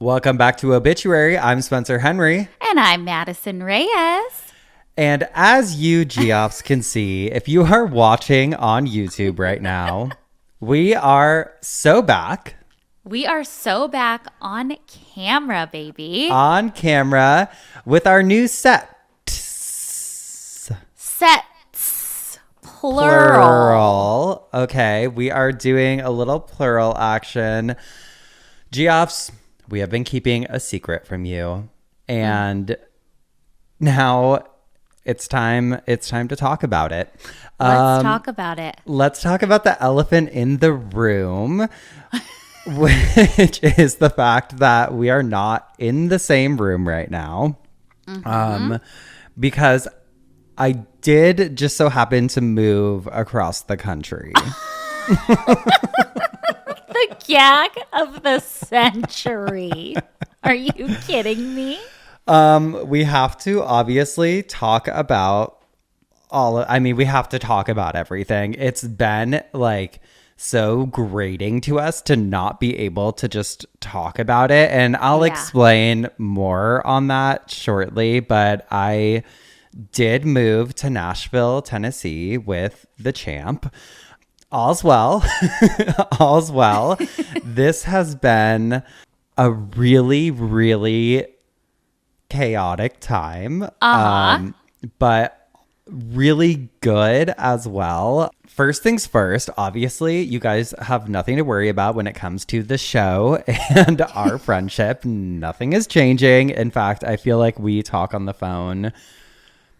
Welcome back to Obituary. I'm Spencer Henry. And I'm Madison Reyes. And as you Geoffs can see, if you are watching on YouTube right now, we are so back. We are so back on camera, baby. On camera with our new set. Sets. Plural. Okay, we are doing a little plural action. Geoffs, we have been keeping a secret from you. And now it's time to talk about it. Let's talk about it. Let's talk about the elephant in the room, which is the fact that we are not in the same room right now. Because I did just so happen to move across the country. The gag of the century. Are you kidding me? We have to obviously talk about we have to talk about everything. It's been like so grating to us to not be able to just talk about it. And I'll explain more on that shortly. But I did move to Nashville, Tennessee with the champ. All's well. All's well. This has been a really, really chaotic time. But really good as well. First things first, obviously, you guys have nothing to worry about when it comes to the show and our friendship. Nothing is changing. In fact, I feel like we talk on the phone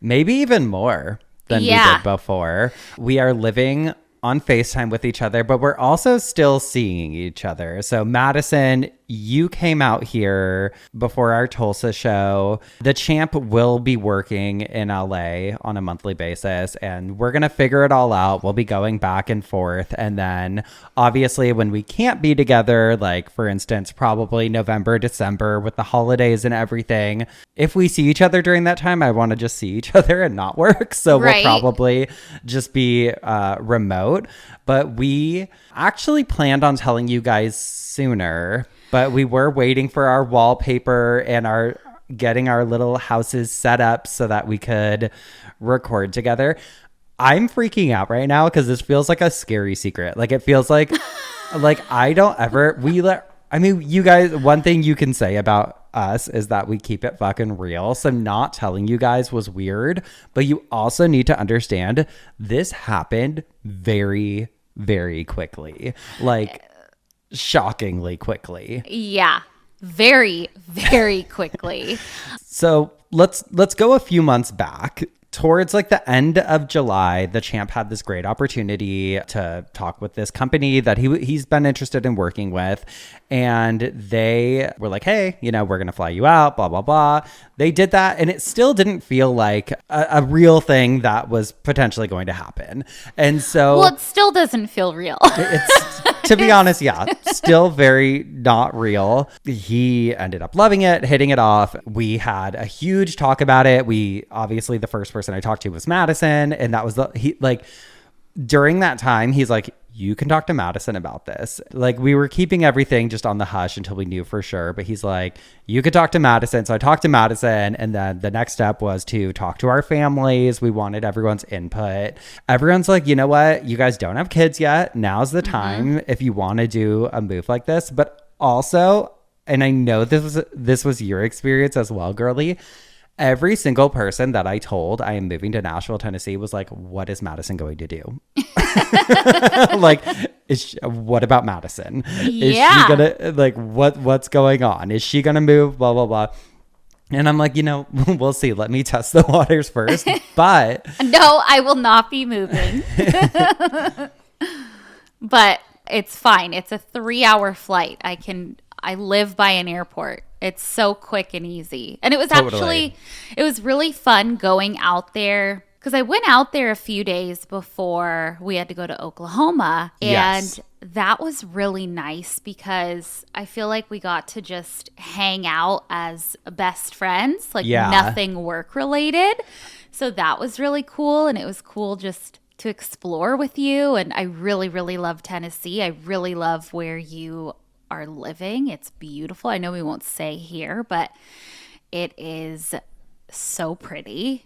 maybe even more than we did before. We are living on FaceTime with each other, but we're also still seeing each other. So Madison, you came out here before our Tulsa show. The champ will be working in LA on a monthly basis, and we're going to figure it all out. We'll be going back and forth. And then obviously when we can't be together, like for instance, probably November, December with the holidays and everything, if we see each other during that time, I want to just see each other and not work. So we'll probably just be remote. But we actually planned on telling you guys sooner, but we were waiting for our wallpaper and getting our little houses set up so that we could record together. I'm freaking out right now because this feels like a scary secret. Like it feels like I don't ever you guys, one thing you can say about us is that we keep it fucking real. So not telling you guys was weird, but you also need to understand this happened very, very quickly. Like shockingly quickly. Yeah. Very, very quickly. So let's go a few months back. Towards like the end of July, the champ had this great opportunity to talk with this company that he's been interested in working with. And they were like, hey, we're going to fly you out, blah, blah, blah. They did that. And it still didn't feel like a real thing that was potentially going to happen. And so... Well, it still doesn't feel real. It's, to be honest, still very not real. He ended up loving it, hitting it off. We had a huge talk about it. Obviously, the first person I talked to was Madison. And that was during that time, he's like, you can talk to Madison about this. Like we were keeping everything just on the hush until we knew for sure. But he's like, you could talk to Madison. So I talked to Madison. And then the next step was to talk to our families. We wanted everyone's input. Everyone's like, you know what? You guys don't have kids yet. Now's the time if you want to do a move like this. But also, and I know this was your experience as well, girly. Every single person that I told I am moving to Nashville, Tennessee was like, what is Madison going to do? Like, what about Madison? Is she gonna, like, what's going on? Is she gonna move? Blah, blah, blah. And I'm like, we'll see. Let me test the waters first. But no, I will not be moving. But it's fine. It's a 3-hour flight. I live by an airport. It's so quick and easy. And it was it was really fun going out there because I went out there a few days before we had to go to Oklahoma. And that was really nice because I feel like we got to just hang out as best friends, like nothing work related. So that was really cool. And it was cool just to explore with you. And I really, really love Tennessee. I really love where you are living. It's beautiful. I know we won't say here, but it is so pretty.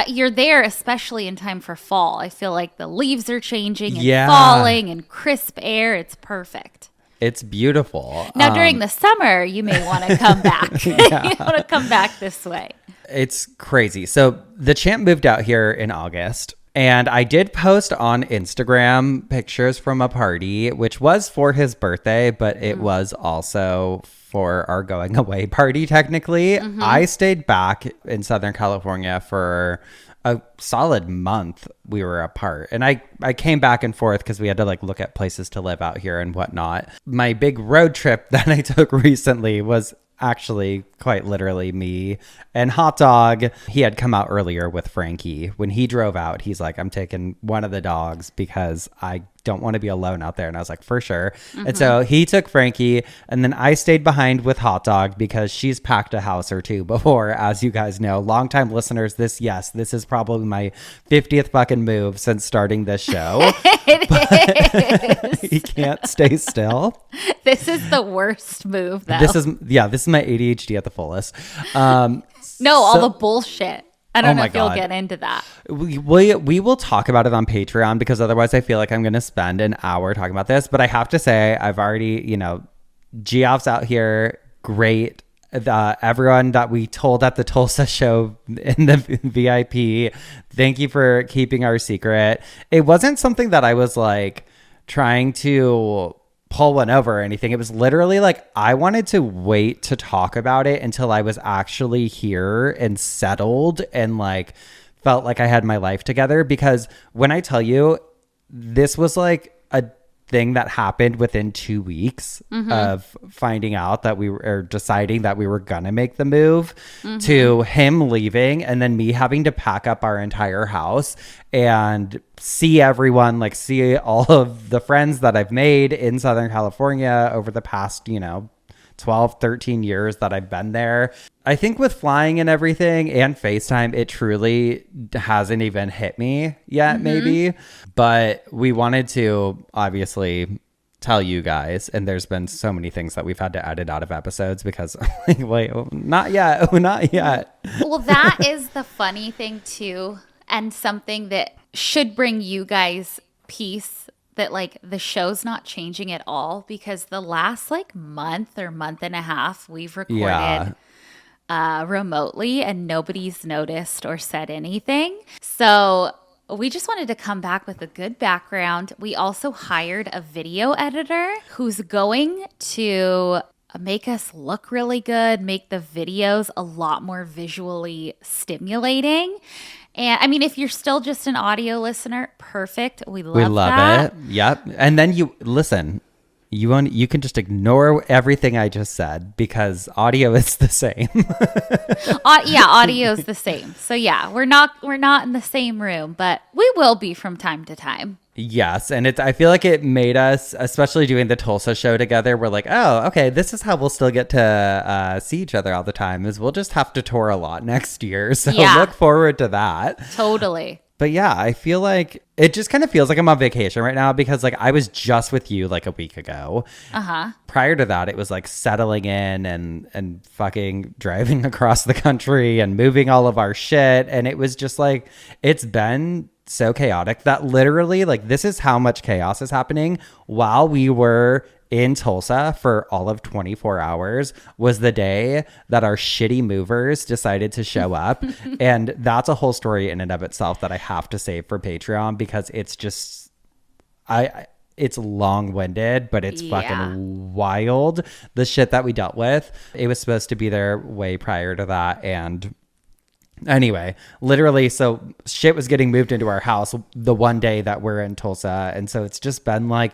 You're there, especially in time for fall. I feel like the leaves are changing and falling and crisp air. It's perfect. It's beautiful. Now, during the summer, you may want to come back. You want to come back this way. It's crazy. So the champ moved out here in August. And I did post on Instagram pictures from a party, which was for his birthday, but it was also for our going away party, technically. I stayed back in Southern California for a solid month. We were apart. And I came back and forth because we had to like look at places to live out here and whatnot. My big road trip that I took recently was actually quite literally me and Hot Dog. He had come out earlier with Frankie. When he drove out, he's like, I'm taking one of the dogs because I don't want to be alone out there. And I was like, for sure. And so he took Frankie, and then I stayed behind with Hot Dog because she's packed a house or two before, as you guys know. Longtime listeners, this is probably my 50th fucking move since starting this show. It is. He can't stay still. This is the worst move, though. This is my ADHD at the fullest. All the bullshit. I don't know if you'll get into that. We will talk about it on Patreon because otherwise I feel like I'm going to spend an hour talking about this. But I have to say, I've already, Geoffs out here, great. Everyone that we told at the Tulsa show in the VIP, thank you for keeping our secret. It wasn't something that I was like trying to pull one over or anything. It was literally like I wanted to wait to talk about it until I was actually here and settled and like felt like I had my life together, because when I tell you, this was like a thing that happened within 2 weeks of finding out that we were deciding that we were gonna make the move to him leaving and then me having to pack up our entire house and see everyone, like see all of the friends that I've made in Southern California over the past 12, 13 years that I've been there. I think with flying and everything and FaceTime, it truly hasn't even hit me yet, maybe. But we wanted to obviously tell you guys, and there's been so many things that we've had to edit out of episodes because, wait, not yet. Not yet. Well, that is the funny thing too, and something that should bring you guys peace, that like the show's not changing at all, because the last like month or month and a half we've recorded remotely and nobody's noticed or said anything. So we just wanted to come back with a good background. We also hired a video editor who's going to make us look really good, make the videos a lot more visually stimulating. And I mean, if you're still just an audio listener, perfect. We love that. It. Yep. And then you listen, you can just ignore everything I just said because audio is the same. Audio is the same. So yeah, we're not in the same room, but we will be from time to time. Yes, and I feel like it made us, especially doing the Tulsa show together, we're like, oh, okay, this is how we'll still get to see each other all the time, is we'll just have to tour a lot next year. So look forward to that. Totally. But yeah, I feel like it just kind of feels like I'm on vacation right now because like I was just with you like a week ago. Prior to that, it was like settling in and fucking driving across the country and moving all of our shit. And it was just like, it's been so chaotic that literally like this is how much chaos is happening while we were in Tulsa for all of 24 hours was the day that our shitty movers decided to show up. And that's a whole story in and of itself that I have to save for Patreon because it's just it's long-winded, but it's fucking wild, the shit that we dealt with. It was supposed to be there way prior to that, and anyway, literally, so shit was getting moved into our house the one day that we're in Tulsa. And so it's just been like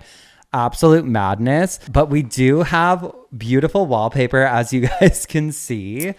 absolute madness. But we do have beautiful wallpaper, as you guys can see.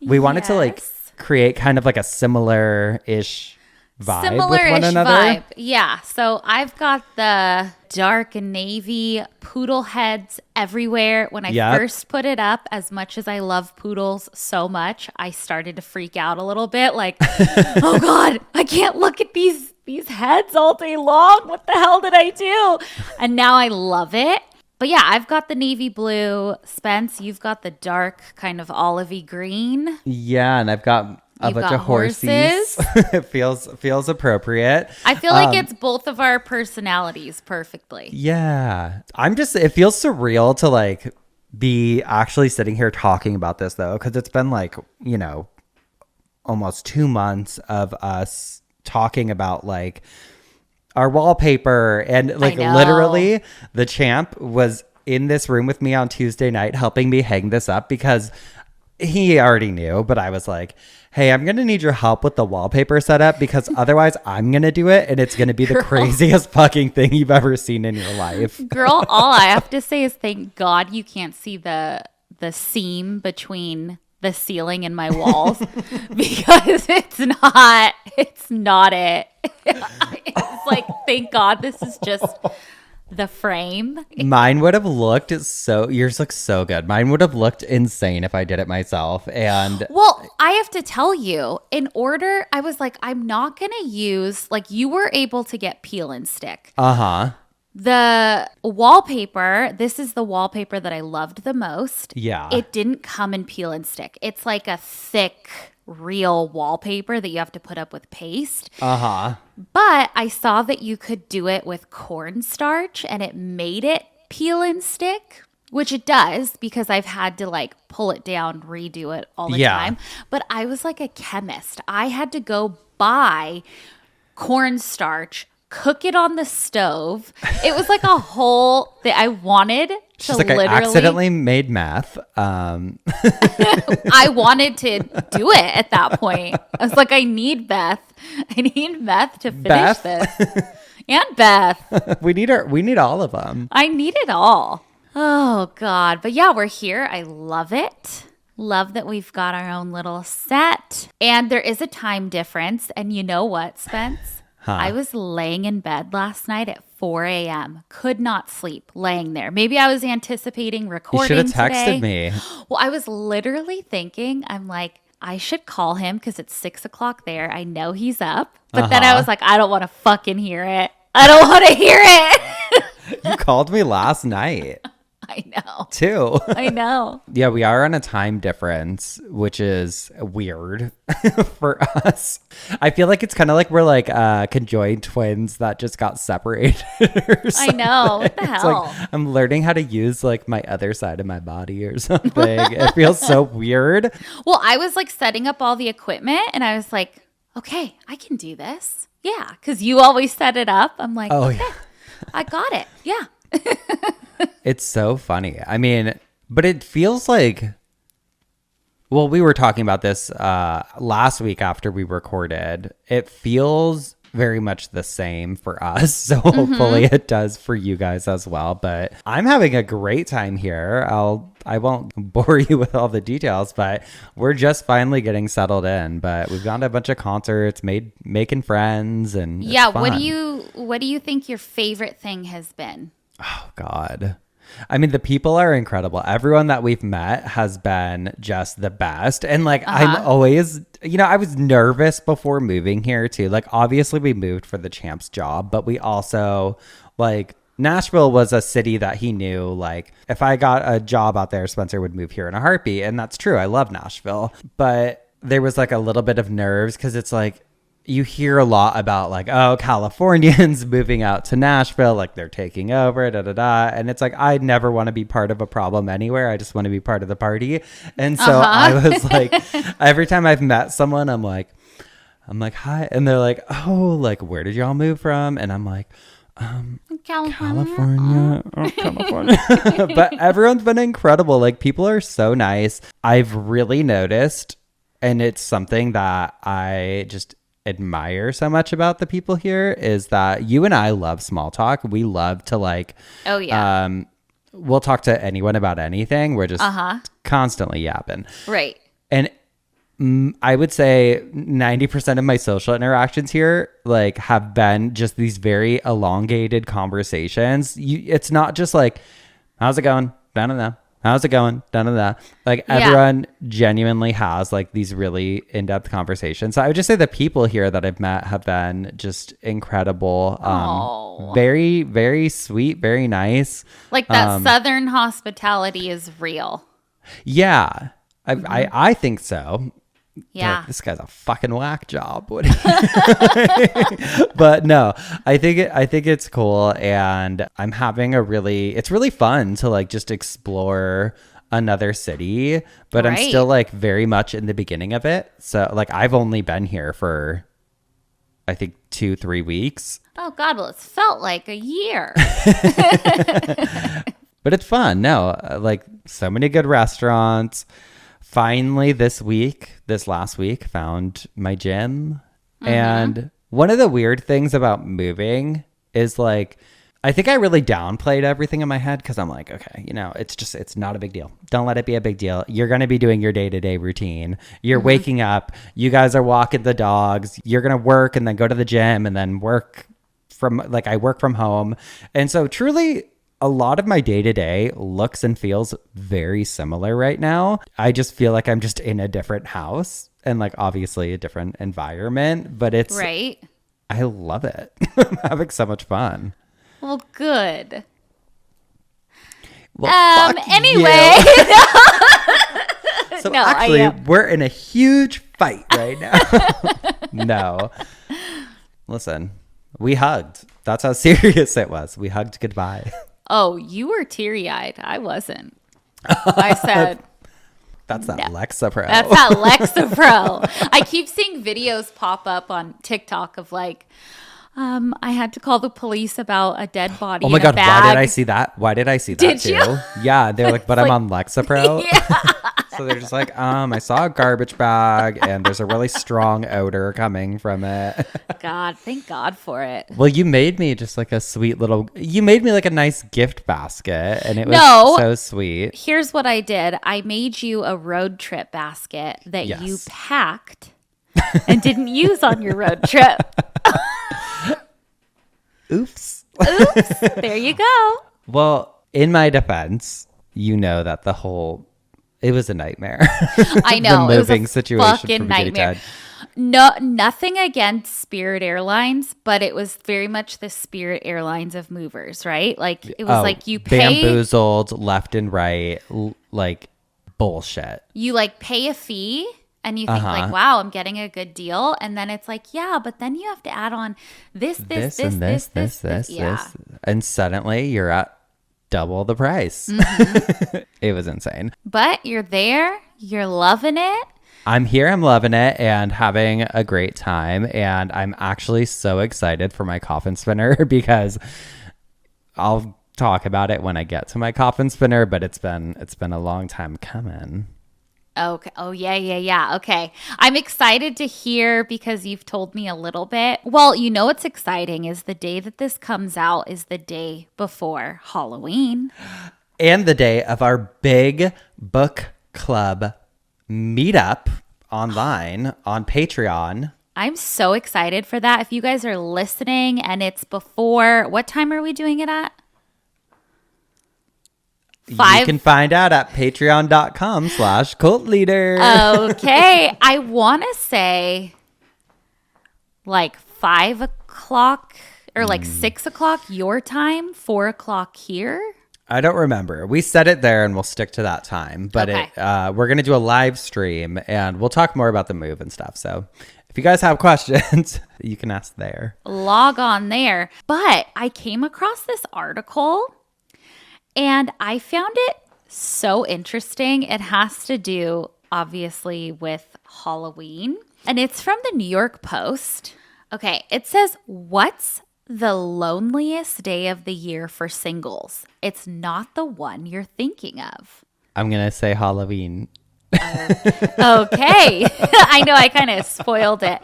We wanted to like create kind of like a similar-ish vibe with one another. Yeah. So I've got the dark navy poodle heads everywhere. When I first put it up, as much as I love poodles so much, I started to freak out a little bit like, oh God, I can't look at these heads all day long. What the hell did I do? And now I love it. But yeah, I've got the navy blue. Spence, you've got the dark kind of olivey green. Yeah, and I've got a bunch of horses. It feels appropriate. I feel like it's both of our personalities perfectly. Yeah. It feels surreal to like be actually sitting here talking about this though, because it's been like, you know, almost 2 months of us talking about like our wallpaper, and like literally the champ was in this room with me on Tuesday night helping me hang this up because he already knew, but I was like, hey, I'm going to need your help with the wallpaper setup because otherwise I'm going to do it and it's going to be the craziest fucking thing you've ever seen in your life. Girl, all I have to say is thank God you can't see the seam between the ceiling and my walls because it's not it. It's like, thank God this is just the frame. Mine would have looked yours looks so good. Mine would have looked insane if I did it myself. And well, I have to tell you, I was like, I'm not going to use, like, you were able to get peel and stick. Uh-huh. The wallpaper, this is the wallpaper that I loved the most. Yeah. It didn't come in peel and stick. It's like a thick, real wallpaper that you have to put up with paste. Uh-huh. But I saw that you could do it with cornstarch and it made it peel and stick, which it does because I've had to like pull it down, redo it all the time. But I was like a chemist. I had to go buy cornstarch, cook it on the stove. It was like a whole thing. I wanted to I accidentally made meth. I wanted to do it at that point. I was like, I need meth to finish this. And Beth. We need all of them. I need it all. Oh God. But yeah, we're here. I love it. Love that we've got our own little set. And there is a time difference. And you know what, Spence? Huh. I was laying in bed last night at 4 a.m. Could not sleep laying there. Maybe I was anticipating recording You should have texted today. me. Well, I was literally thinking, I'm like, I should call him because it's 6 o'clock there. I know he's up. But then I was like, I don't want to fucking hear it. I don't want to hear it. You called me last night. I know. Too. I know. Yeah, we are on a time difference, which is weird for us. I feel like it's kind of like we're like conjoined twins that just got separated. I know. What the hell? Like I'm learning how to use like my other side of my body or something. It feels so weird. Well, I was like setting up all the equipment and I was like, okay, I can do this. Yeah. Because you always set it up. I'm like, okay, yeah. I got it. Yeah. It's so funny. I mean, but it feels like, well, we were talking about this last week after we recorded. It feels very much the same for us. So hopefully it does for you guys as well. But I'm having a great time here. I won't bore you with all the details, but we're just finally getting settled in. But we've gone to a bunch of concerts, making friends, and yeah. It's fun. What do you think your favorite thing has been? Oh God. I mean, the people are incredible. Everyone that we've met has been just the best. And like, I'm always, I was nervous before moving here too. Like, obviously we moved for the champ's job, but we also like Nashville was a city that he knew. Like, if I got a job out there, Spencer would move here in a heartbeat. And that's true. I love Nashville. But there was like a little bit of nerves because it's like, you hear a lot about like, oh, Californians moving out to Nashville, like they're taking over, And it's like, I never want to be part of a problem anywhere. I just want to be part of the party. And so I was like, every time I've met someone, I'm like, hi. And they're like, oh, like, where did y'all move from? And I'm like, California. Oh, California. But everyone's been incredible. Like, people are so nice. I've really noticed, and it's something that I just admire so much about the people here, is that you and I love small talk. We love to like, oh yeah, we'll talk to anyone about anything. We're just constantly yapping. Right. And I would say 90% of my social interactions here like have been just these very elongated conversations. It's not just like, how's it going? I don't know. how's it going? None of that. Like everyone genuinely has like these really in-depth conversations. So I would just say the people here that I've met have been just incredible. Very, very sweet, very nice. Like that Southern hospitality is real. Yeah, I think so. Yeah. Like, this guy's a fucking whack job. But no, I think it's cool, and I'm having it's really fun to like just explore another city, but I'm still like very much in the beginning of it. So like I've only been here for I think 2-3 weeks. Oh God, well it's felt like a year. But it's fun. No, like so many good restaurants. Finally, this last week, found my gym. And one of the weird things about moving is like, I think I really downplayed everything in my head because I'm like, okay, it's not a big deal. Don't let it be a big deal. You're going to be doing your day-to-day routine. You're waking up. You guys are walking the dogs. You're going to work and then go to the gym and then I work from home. And so truly, a lot of my day-to-day looks and feels very similar right now. I just feel like I'm just in a different house and like obviously a different environment, but it's right. I love it. I'm having so much fun. Well, good. Well, anyway. So actually, we're in a huge fight right now. No. Listen, we hugged. That's how serious it was. We hugged goodbye. Oh, you were teary-eyed. I wasn't. I said... That's that Lexapro. That's that Lexapro. I keep seeing videos pop up on TikTok of like, I had to call the police about a dead body. Oh my God, bag. why did I see that? Why did I see that did too? You? Yeah, they're like, but I'm on Lexapro. Yeah. So they're just like, I saw a garbage bag and there's a really strong odor coming from it. God, thank God for it. Well, you made me just like you made me like a nice gift basket and it was so sweet. Here's what I did. I made you a road trip basket that you packed and didn't use on your road trip. Oops. There you go. Well, in my defense, you know that it was a nightmare. I know. The moving it was a situation fucking nightmare. Nothing against Spirit Airlines, but it was very much the Spirit Airlines of movers, right? Like it was like you pay bamboozled left and right, like bullshit. You like pay a fee and you think like, wow, I'm getting a good deal, and then it's like, yeah, but then you have to add on this, yeah. And suddenly you're at double the price. It was insane. But you're there. You're loving it. I'm here. I'm loving it and having a great time. And I'm actually so excited for my coffin spinner because I'll talk about it when I get to my coffin spinner. But it's been a long time coming. Okay. Oh, yeah. Okay. I'm excited to hear because you've told me a little bit. Well, what's exciting is the day that this comes out is the day before Halloween. And the day of our big book club meetup online on Patreon. I'm so excited for that. If you guys are listening and it's before, what time are we doing it at? 5. You can find out at patreon.com/cultleader. Okay. I want to say like 5 o'clock or like 6 o'clock your time, 4 o'clock here. I don't remember. We said it there and we'll stick to that time. But we're going to do a live stream and we'll talk more about the move and stuff. So if you guys have questions, you can ask there. Log on there. But I came across this article and I found it so interesting. It has to do, obviously, with Halloween. And it's from the New York Post. Okay, it says, what's the loneliest day of the year for singles? It's not the one you're thinking of. I'm going to say Halloween. Okay. I know I kind of spoiled it.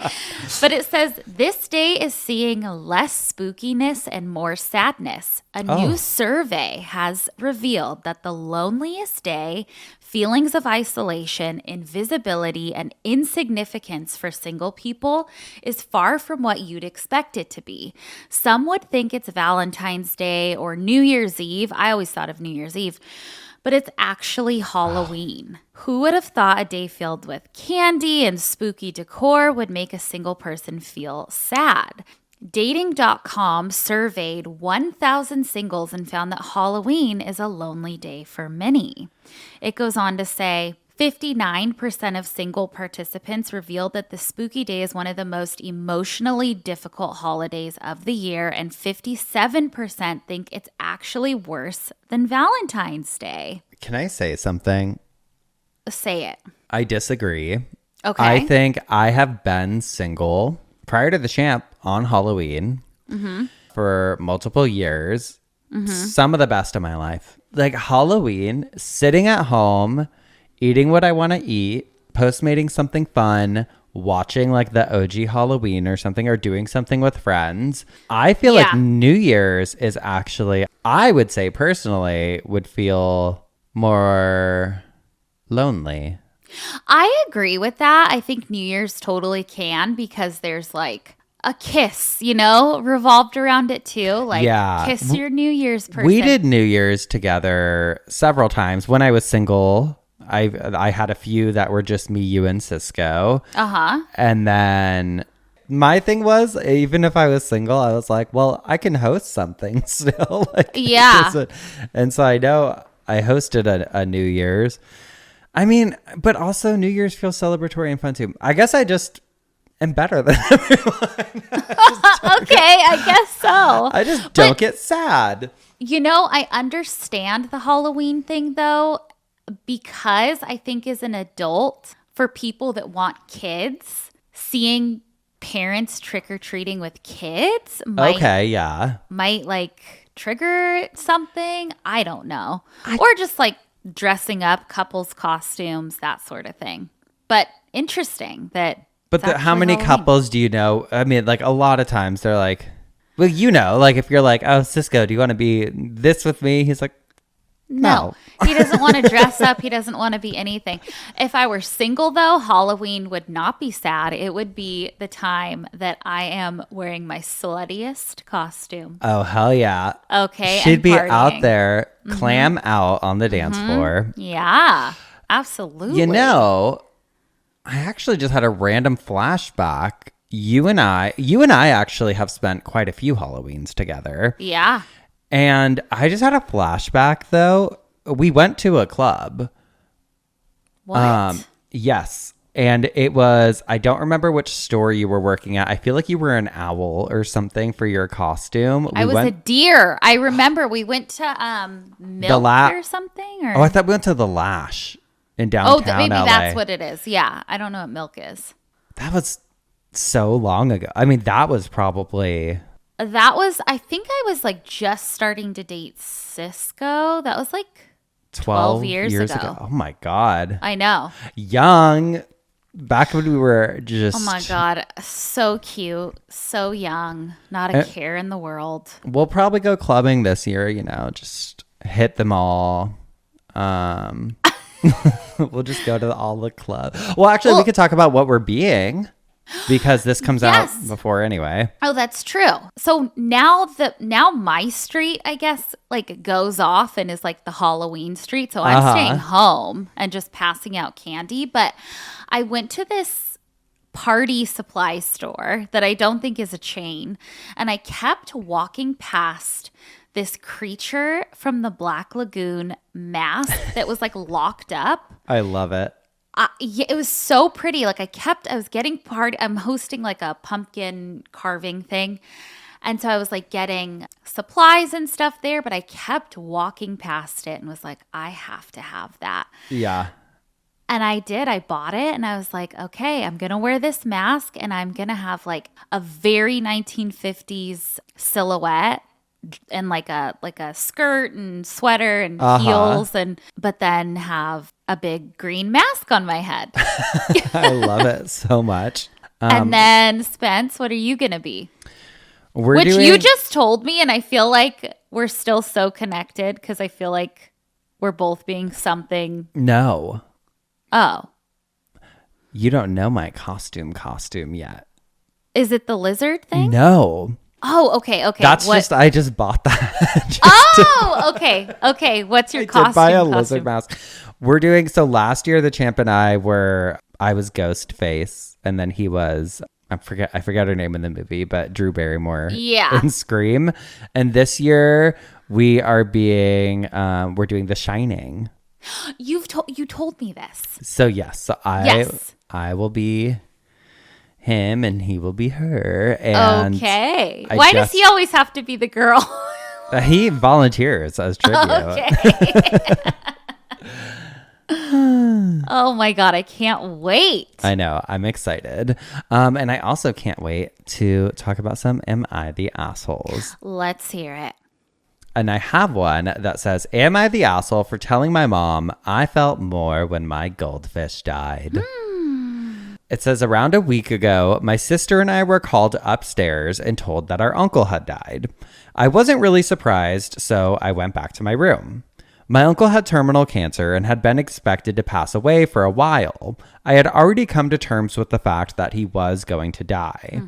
But it says this day is seeing less spookiness and more sadness. A new survey has revealed that the loneliest day, feelings of isolation, invisibility, and insignificance for single people is far from what you'd expect it to be. Some would think it's Valentine's Day or New Year's Eve. I always thought of New Year's Eve. but it's actually Halloween. Who would have thought a day filled with candy and spooky decor would make a single person feel sad? Dating.com surveyed 1,000 singles and found that Halloween is a lonely day for many. It goes on to say 59% of single participants revealed that the spooky day is one of the most emotionally difficult holidays of the year, and 57% think it's actually worse than Valentine's Day. Can I say something? Say it. I disagree. Okay. I think I have been single prior to the champ on Halloween for multiple years. Some of the best of my life. Like Halloween, sitting at home, eating what I want to eat, postmating something fun, watching like the OG Halloween or something, or doing something with friends. I feel like New Year's is actually, I would say personally, would feel more lonely. I agree with that. I think New Year's totally can, because there's like a kiss, revolved around it too. Like, kiss your New Year's person. We did New Year's together several times when I was single. I had a few that were just me, you, and Cisco. And then my thing was, even if I was single, I was like, well, I can host something still. And so I know I hosted a New Year's. I mean, but also New Year's feels celebratory and fun too. I guess I just am better than everyone. I guess so. I just don't get sad. I understand the Halloween thing though, because I think as an adult, for people that want kids, seeing parents trick-or-treating with kids might like trigger something. I don't know. Or just like dressing up, couples costumes, that sort of thing. But interesting that. But how many couples do you know? I mean, like a lot of times they're like, well, like if you're like, oh, Cisco, do you want to be this with me? He's like, no. He doesn't want to dress up. He doesn't want to be anything. If I were single, though, Halloween would not be sad. It would be the time that I am wearing my sluttiest costume. Oh, hell yeah. Okay. She'd be out there, clam out on the dance floor. Yeah, absolutely. I actually just had a random flashback. You and I actually have spent quite a few Halloweens together. Yeah. And I just had a flashback, though. We went to a club. What? Yes. And it was, I don't remember which store you were working at. I feel like you were an owl or something for your costume. I was a deer. I remember we went to Milk or something. Or? Oh, I thought we went to the Lash in downtown maybe LA. That's what it is. Yeah. I don't know what Milk is. That was so long ago. I mean, that was probably... I think I was like just starting to date Cisco. That was like 12 years ago. Oh my God. I know. Young. Back when we were just... Oh my God. So cute. So young. Not a care in the world. We'll probably go clubbing this year, just hit them all. We'll just go to all the club. Well, actually, we could talk about what we're being. Because this comes out before anyway. Oh, that's true. So now my street, I guess, like goes off and is like the Halloween street. So I'm staying home and just passing out candy. But I went to this party supply store that I don't think is a chain. And I kept walking past this creature from the Black Lagoon mask that was like locked up. I love it. It was so pretty. Like I'm hosting like a pumpkin carving thing. And so I was like getting supplies and stuff there, but I kept walking past it and was like, I have to have that. Yeah. And I did. I bought it and I was like, okay, I'm going to wear this mask and I'm going to have like a very 1950s silhouette and like a skirt and sweater and heels but then have a big green mask on my head. I love it so much. And then Spence, what are you gonna be? You just told me, and I feel like we're still so connected because I feel like we're both being something. No. Oh. You don't know my costume yet. Is it the lizard thing? No. Oh, okay. That's I just bought that. Okay. What's your I costume? did buy a lizard mask. We're doing, so last year the champ and I was Ghostface, and then he was, I forget her name in the movie, but Drew Barrymore in Scream. And this year we are we're doing The Shining. You told me this. So yes, I will be him and he will be her. And okay. Why does he always have to be the girl? He volunteers as tribute. Okay. Oh my God, I can't wait. I know, I'm excited. And I also can't wait to talk about some Am I the Assholes? Let's hear it. And I have one that says, am I the asshole for telling my mom I felt more when my goldfish died? It says, around a week ago, my sister and I were called upstairs and told that our uncle had died. I wasn't really surprised, so I went back to my room. My uncle had terminal cancer and had been expected to pass away for a while. I had already come to terms with the fact that he was going to die.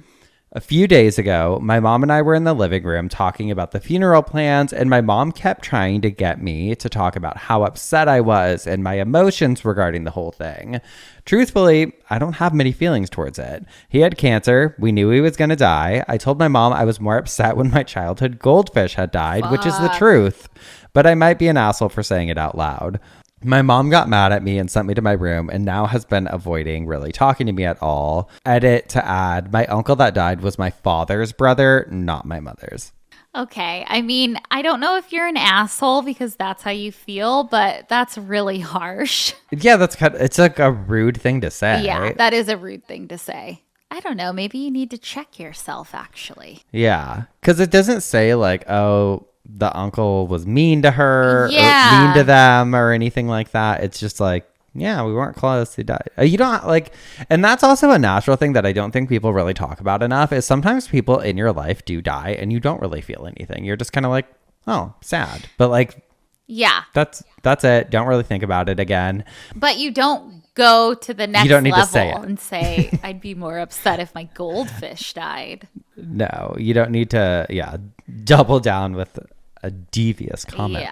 A few days ago, my mom and I were in the living room talking about the funeral plans, and my mom kept trying to get me to talk about how upset I was and my emotions regarding the whole thing. Truthfully, I don't have many feelings towards it. He had cancer. We knew he was going to die. I told my mom I was more upset when my childhood goldfish had died, which is the truth. But I might be an asshole for saying it out loud. My mom got mad at me and sent me to my room and now has been avoiding really talking to me at all. Edit to add, my uncle that died was my father's brother, not my mother's. Okay. I mean, I don't know if you're an asshole because that's how you feel, but that's really harsh. Yeah, it's like a rude thing to say. Yeah, that is a rude thing to say. I don't know. Maybe you need to check yourself, actually. Yeah, because it doesn't say like, oh, the uncle was mean to her or mean to them or anything like that. It's just like, yeah, we weren't close. He died. You don't like, and that's also a natural thing that I don't think people really talk about enough is sometimes people in your life do die and you don't really feel anything. You're just kind of like, oh, sad. But like, yeah, that's it. Don't really think about it again. But you don't go to the next level to say and say, I'd be more upset if my goldfish died. No, you don't need to, double down with a devious comment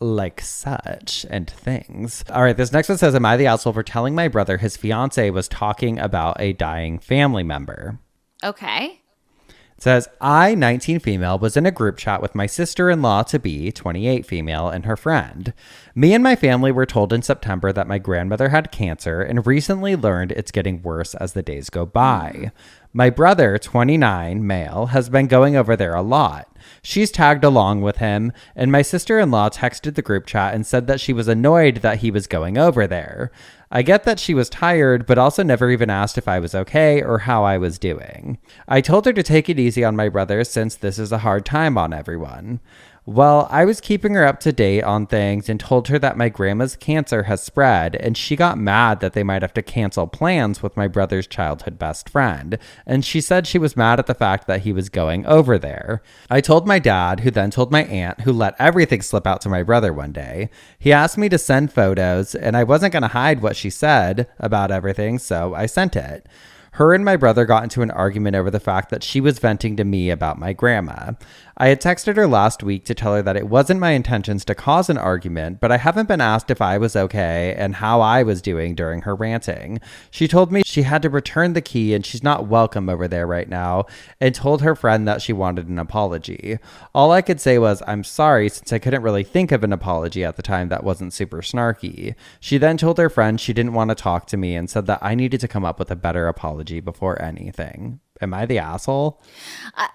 like such and things. All right, this next one says, am I the asshole for telling my brother his fiance was talking about a dying family member? Okay. It says, I, 19 female, was in a group chat with my sister-in-law to be 28 female and her friend. Me and my family were told in September that my grandmother had cancer and recently learned it's getting worse as the days go by. My brother, 29, male, has been going over there a lot. She's tagged along with him, and my sister-in-law texted the group chat and said that she was annoyed that he was going over there. I get that she was tired, but also never even asked if I was okay or how I was doing. I told her to take it easy on my brother since this is a hard time on everyone. Well, I was keeping her up to date on things and told her that my grandma's cancer has spread, and she got mad that they might have to cancel plans with my brother's childhood best friend, and she said she was mad at the fact that he was going over there. I told my dad, who then told my aunt, who let everything slip out to my brother one day. He asked me to send photos, and I wasn't going to hide what she said about everything, so I sent it. Her and my brother got into an argument over the fact that she was venting to me about my grandma. I had texted her last week to tell her that it wasn't my intentions to cause an argument, but I haven't been asked if I was okay and how I was doing during her ranting. She told me she had to return the key and she's not welcome over there right now, and told her friend that she wanted an apology. All I could say was, I'm sorry, since I couldn't really think of an apology at the time that wasn't super snarky. She then told her friend she didn't want to talk to me and said that I needed to come up with a better apology before anything. Am I the asshole?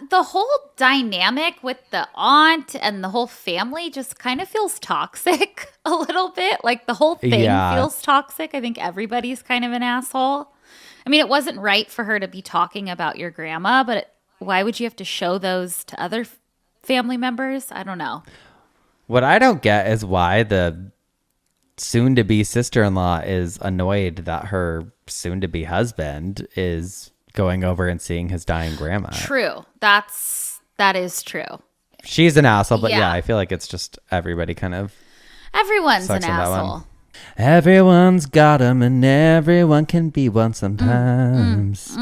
The whole dynamic with the aunt and the whole family just kind of feels toxic a little bit. Like the whole thing feels toxic. I think everybody's kind of an asshole. I mean, it wasn't right for her to be talking about your grandma, but why would you have to show those to other family members? I don't know. What I don't get is why the soon-to-be sister-in-law is annoyed that her soon-to-be husband is going over and seeing his dying grandma. True. That is true. She's an asshole, but yeah, I feel like it's just everybody kind of. Everyone's an asshole. Everyone's got them and everyone can be one sometimes.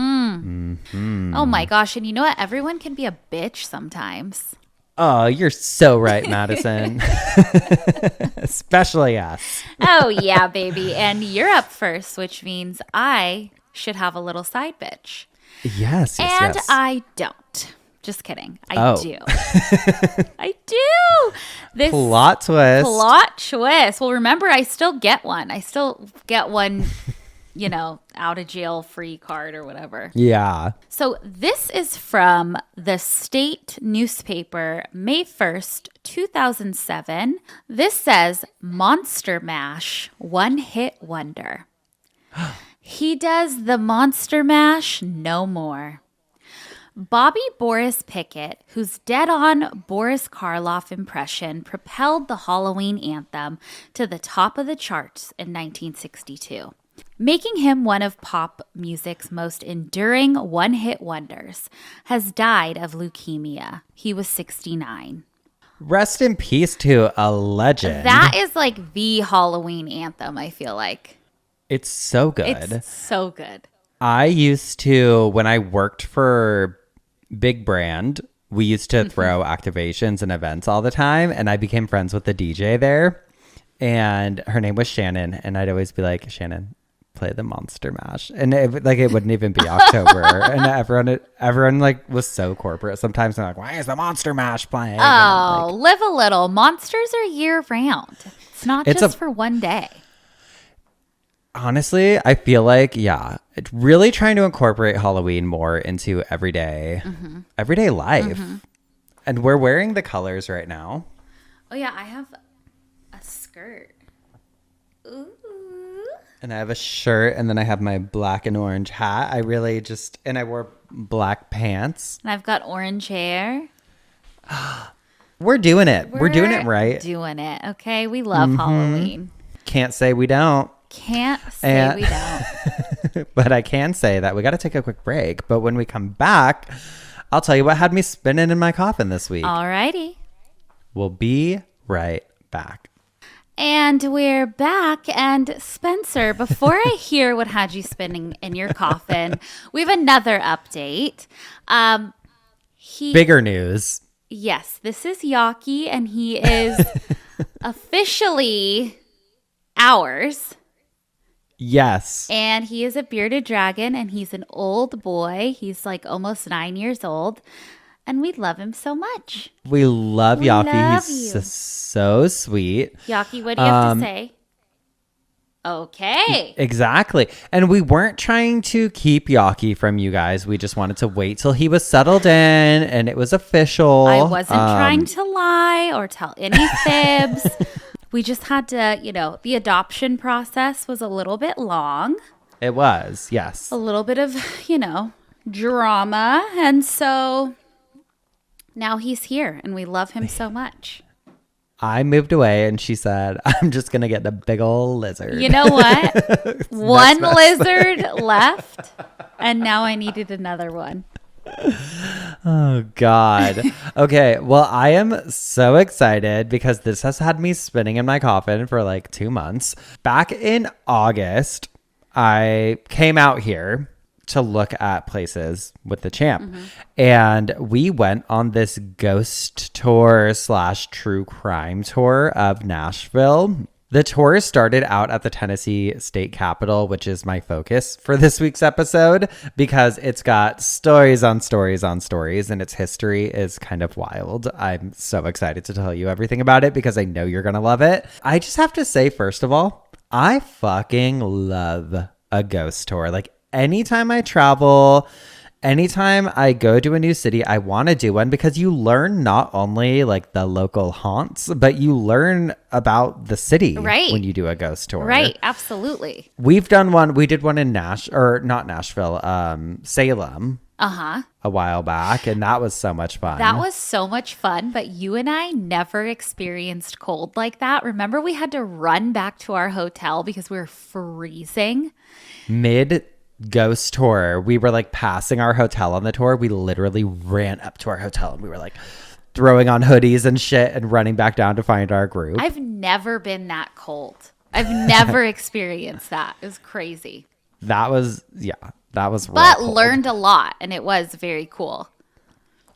Oh my gosh. And you know what? Everyone can be a bitch sometimes. Oh, you're so right, Madison. Especially us. Oh, yeah, baby. And you're up first, which means I should have a little side bitch. Yes. And yes. I don't. Just kidding. I do. I do. This plot twist. Plot twist. Well, remember, I still get one. Out of jail free card or whatever. Yeah. So this is from the state newspaper, May 1st, 2007. This says Monster Mash, one hit wonder. He does the Monster Mash no more. Bobby Boris Pickett, whose dead-on Boris Karloff impression propelled the Halloween anthem to the top of the charts in 1962, making him one of pop music's most enduring one-hit wonders, has died of leukemia. He was 69. Rest in peace to a legend. That is like the Halloween anthem, I feel like. It's so good. It's so good. I used to, when I worked for Big Brand, we used to throw activations and events all the time, and I became friends with the DJ there, and her name was Shannon, and I'd always be like, Shannon, play the Monster Mash, and it wouldn't even be October, and everyone like was so corporate. Sometimes they're like, why is the Monster Mash playing? Oh, live a little. Monsters are year round. It's not just for one day. Honestly, I feel like, it's really trying to incorporate Halloween more into everyday life. And we're wearing the colors right now. Oh, yeah, I have a skirt. Ooh. And I have a shirt, and then I have my black and orange hat. And I wore black pants. And I've got orange hair. We're doing it. We're doing it right. Doing it, okay? We love Halloween. Can't say we don't. Can't say we don't. But I can say that we got to take a quick break. But when we come back, I'll tell you what had me spinning in my coffin this week. Alrighty. We'll be right back. And we're back. And Spencer, before I hear what had you spinning in your coffin, we have another update. Bigger news. Yes, this is Yaki, and he is officially ours. Yes. And he is a bearded dragon, and he's an old boy. He's like almost 9 years old. And we love him so much. We love Yaki. He's so sweet. Yaki, what do you have to say? Okay. Exactly. And we weren't trying to keep Yaki from you guys. We just wanted to wait till he was settled in and it was official. I wasn't trying to lie or tell any fibs. We just had to, the adoption process was a little bit long. It was, yes. A little bit of, drama. And so now he's here and we love him so much. I moved away and she said, I'm just going to get the big old lizard. You know what? One lizard left and now I needed another one. Oh, God. Okay. Well, I am so excited because this has had me spinning in my coffin for like 2 months. Back in August, I came out here to look at places with the champ. And we went on this ghost tour / true crime tour of Nashville. The tour started out at the Tennessee State Capitol, which is my focus for this week's episode because it's got stories on stories on stories and its history is kind of wild. I'm so excited to tell you everything about it because I know you're going to love it. I just have to say, first of all, I fucking love a ghost tour. Like anytime I travel, anytime I go to a new city, I want to do one because you learn not only like the local haunts, but you learn about the city when you do a ghost tour. Right. Absolutely. We've done one. We did one in Salem. A while back. And that was so much fun. That was so much fun. But you and I never experienced cold like that. Remember, we had to run back to our hotel because we were freezing. Mid ghost tour, we were like passing our hotel on the tour. We literally ran up to our hotel and we were like throwing on hoodies and shit and running back down to find our group. I've never been that cold. I've never experienced that. It was crazy. that was But cool. learned a lot, and it was very cool.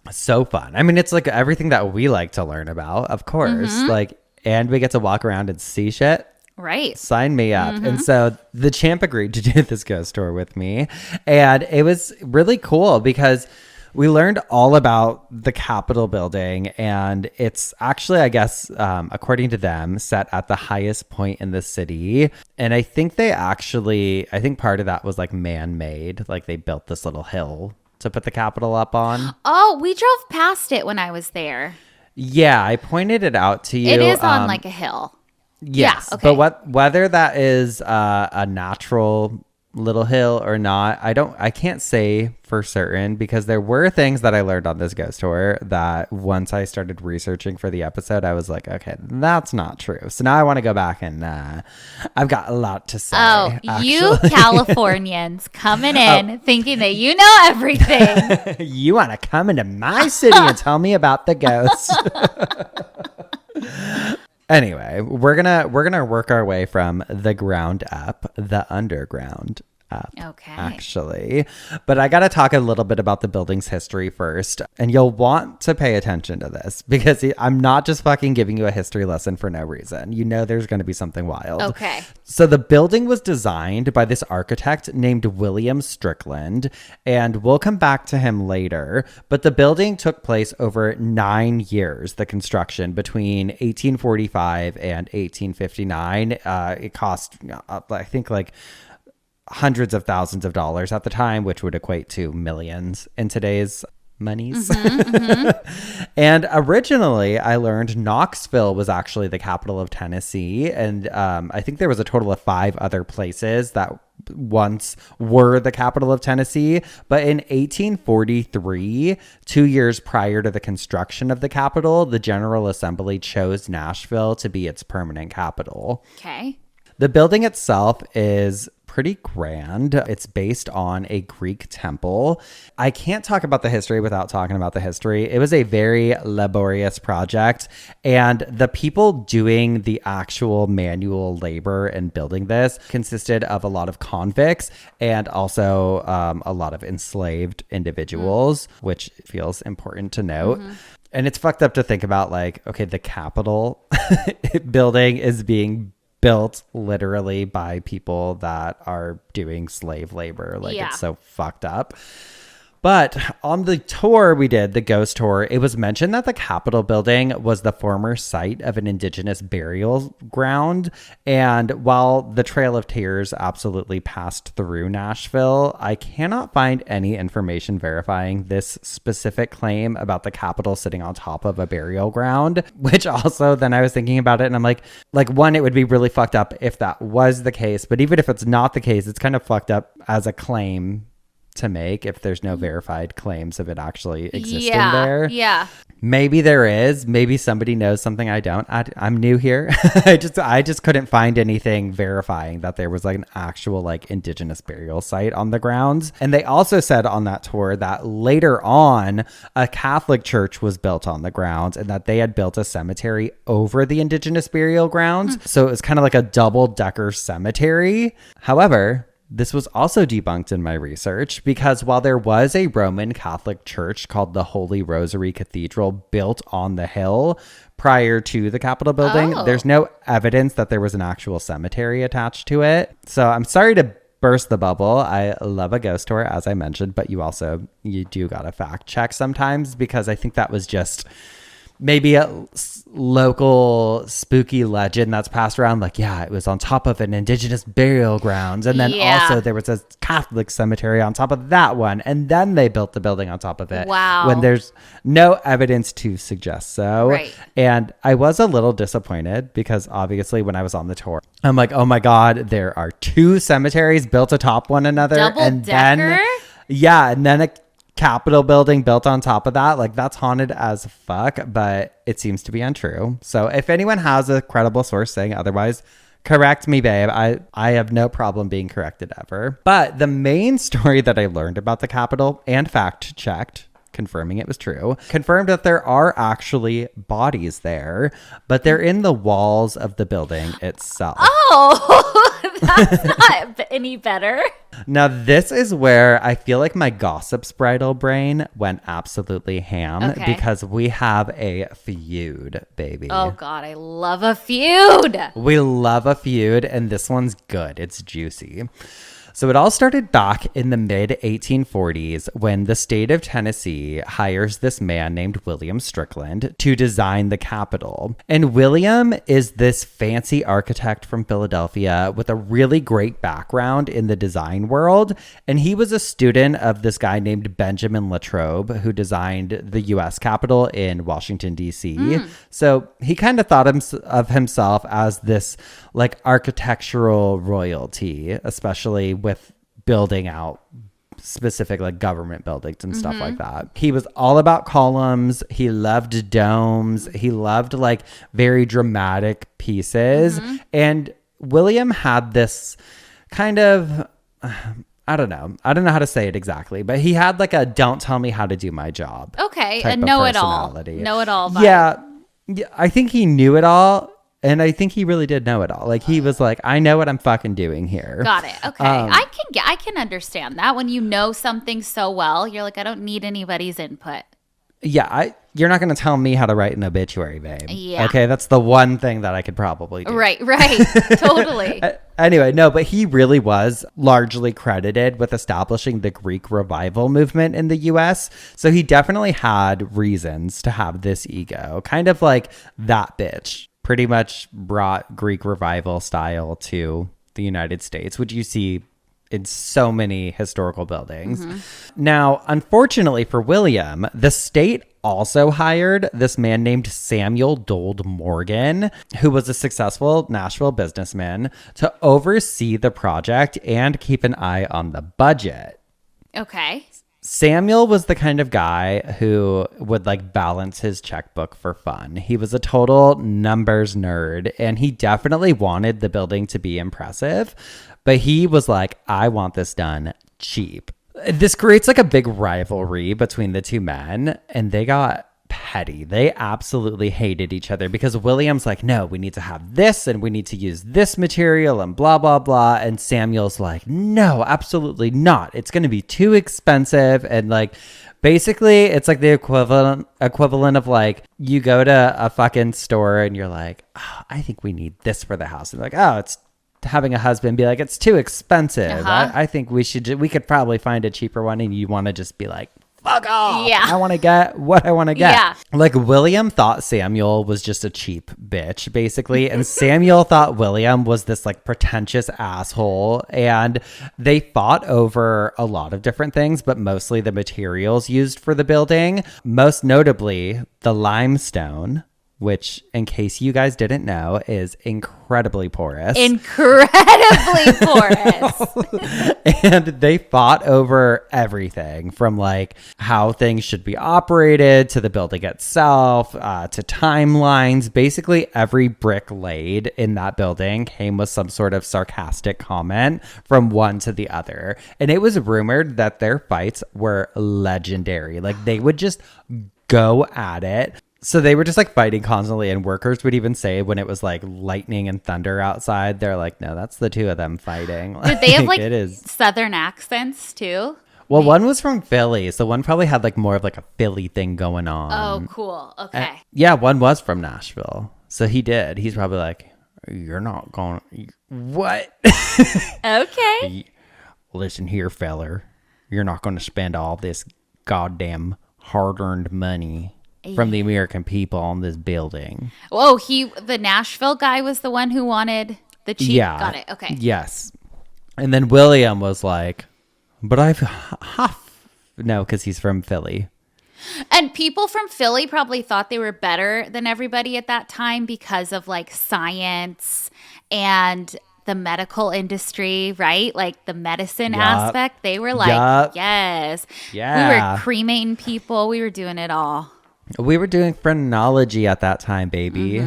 So fun. I mean, it's like everything that we like to learn about, of course. Like, and we get to walk around and see shit. Right. Sign me up. And so the champ agreed to do this ghost tour with me. And it was really cool because we learned all about the Capitol building. And it's actually, I guess, according to them, set at the highest point in the city. And I think I think part of that was like man-made. Like they built this little hill to put the Capitol up on. Oh, we drove past it when I was there. Yeah, I pointed it out to you. It is on like a hill. Yes, yeah, okay. But whether that is a natural little hill or not, I can't say for certain, because there were things that I learned on this ghost tour that once I started researching for the episode, I was like, okay, that's not true. So now I want to go back and I've got a lot to say. Oh, actually. You Californians coming in thinking that you know everything. You want to come into my city and tell me about the ghosts? Anyway, we're gonna work our way from the ground up, the underground up. Okay. Actually. But I gotta talk a little bit about the building's history first. And you'll want to pay attention to this because I'm not just fucking giving you a history lesson for no reason. You know there's gonna be something wild. Okay. So the building was designed by this architect named William Strickland, and we'll come back to him later. But the building took place over 9 years, the construction between 1845 and 1859. It cost, I think, like hundreds of thousands of dollars at the time, which would equate to millions in today's monies. And originally, I learned Knoxville was actually the capital of Tennessee. And I think there was a total of 5 other places that once were the capital of Tennessee. But in 1843, 2 years prior to the construction of the capital, the General Assembly chose Nashville to be its permanent capital. Okay. The building itself is pretty grand. It's based on a Greek temple. I can't talk about the history without talking about the history. It was a very laborious project, and the people doing the actual manual labor in building this consisted of a lot of convicts and also a lot of enslaved individuals, which feels important to note. And it's fucked up to think about, like, okay, the Capitol building is being built literally by people that are doing slave labor. Like, it's so fucked up. But on the tour we did, the ghost tour, it was mentioned that the Capitol building was the former site of an indigenous burial ground. And while the Trail of Tears absolutely passed through Nashville, I cannot find any information verifying this specific claim about the Capitol sitting on top of a burial ground, which also then I was thinking about it and I'm like, one, it would be really fucked up if that was the case. But even if it's not the case, it's kind of fucked up as a claim to make if there's no verified claims of it actually existing there. Yeah. Maybe there is. Maybe somebody knows something I don't. I'm new here. I just couldn't find anything verifying that there was like an actual like indigenous burial site on the grounds. And they also said on that tour that later on a Catholic church was built on the grounds and that they had built a cemetery over the indigenous burial grounds. So it was kind of like a double-decker cemetery. However, this was also debunked in my research because while there was a Roman Catholic church called the Holy Rosary Cathedral built on the hill prior to the Capitol building, there's no evidence that there was an actual cemetery attached to it. So I'm sorry to burst the bubble. I love a ghost tour, as I mentioned, but you do gotta fact check sometimes because I think that was just maybe a local spooky legend that's passed around. Like, yeah, it was on top of an indigenous burial grounds. And then also there was a Catholic cemetery on top of that one. And then they built the building on top of it. Wow. When there's no evidence to suggest so. Right. And I was a little disappointed because obviously when I was on the tour, I'm like, oh my God, there are 2 cemeteries built atop one another. Double-decker? And then a Capitol building built on top of that. Like, that's haunted as fuck, but it seems to be untrue. So if anyone has a credible source saying otherwise, correct me, babe. I have no problem being corrected ever. But the main story that I learned about the Capitol and fact checked, confirming it was true, confirmed that there are actually bodies there, but they're in the walls of the building itself. Oh, that's not any better. Now, this is where I feel like my gossip's bridal brain went absolutely ham because we have a feud, baby. Oh, God, I love a feud. We love a feud, and this one's good. It's juicy. So it all started back in the mid 1840s when the state of Tennessee hires this man named William Strickland to design the Capitol. And William is this fancy architect from Philadelphia with a really great background in the design world. And he was a student of this guy named Benjamin Latrobe, who designed the U.S. Capitol in Washington, D.C. So he kind of thought of himself as this like architectural royalty, especially with building out specific like government buildings and stuff like that. He was all about columns. He loved domes. He loved like very dramatic pieces. And William had this kind of, I don't know how to say it exactly, but he had like a don't tell me how to do my job. Okay. A know-it-all. Know-it-all vibe. Yeah. I think he knew it all. And I think he really did know it all. Like he was like, I know what I'm fucking doing here. Got it. Okay. I can understand that when you know something so well, you're like, I don't need anybody's input. Yeah. You're not going to tell me how to write an obituary, babe. Yeah. Okay. That's the one thing that I could probably do. Right. Totally. Anyway, no, but he really was largely credited with establishing the Greek revival movement in the US. So he definitely had reasons to have this ego, kind of like that bitch. Pretty much brought Greek revival style to the United States, which you see in so many historical buildings. Now, unfortunately for William, the state also hired this man named Samuel Dold Morgan, who was a successful Nashville businessman, to oversee the project and keep an eye on the budget. Okay. Samuel was the kind of guy who would like balance his checkbook for fun. He was a total numbers nerd, and he definitely wanted the building to be impressive, but he was like, I want this done cheap. This creates like a big rivalry between the two men, and they got petty. They absolutely hated each other because William's like, no, we need to have this and we need to use this material and blah, blah, blah. And Samuel's like, no, absolutely not. It's going to be too expensive. And like, basically it's like the equivalent of like, you go to a fucking store and you're like, oh, I think we need this for the house. And like, oh, it's having a husband be like, it's too expensive. I think we could probably find a cheaper one. And you want to just be like, fuck off. Yeah. I want to get what I want to get. Yeah. Like William thought Samuel was just a cheap bitch, basically. And Samuel thought William was this like pretentious asshole. And they fought over a lot of different things, but mostly the materials used for the building. Most notably, the limestone, which, in case you guys didn't know, is incredibly porous. Incredibly porous. And they fought over everything from like how things should be operated to the building itself, to timelines. Basically, every brick laid in that building came with some sort of sarcastic comment from one to the other. And it was rumored that their fights were legendary. Like they would just go at it. So they were just like fighting constantly, and workers would even say when it was like lightning and thunder outside, they're like, no, that's the two of them fighting. Did they have like Southern accents too? Well, one was from Philly, so one probably had like more of like a Philly thing going on. Oh, cool. Okay. Yeah, one was from Nashville. So he did. He's probably like, you're not going, what? Okay. Listen here, feller. You're not going to spend all this goddamn hard-earned money from the American people on this building. Oh, the Nashville guy was the one who wanted the cheap. Yeah. Got it. Okay. Yes. And then William was like, but no, because he's from Philly. And people from Philly probably thought they were better than everybody at that time because of like science and the medical industry, right? Like the medicine aspect. They were like, yes. Yeah. We were cremating people. We were doing it all. We were doing phrenology at that time, baby.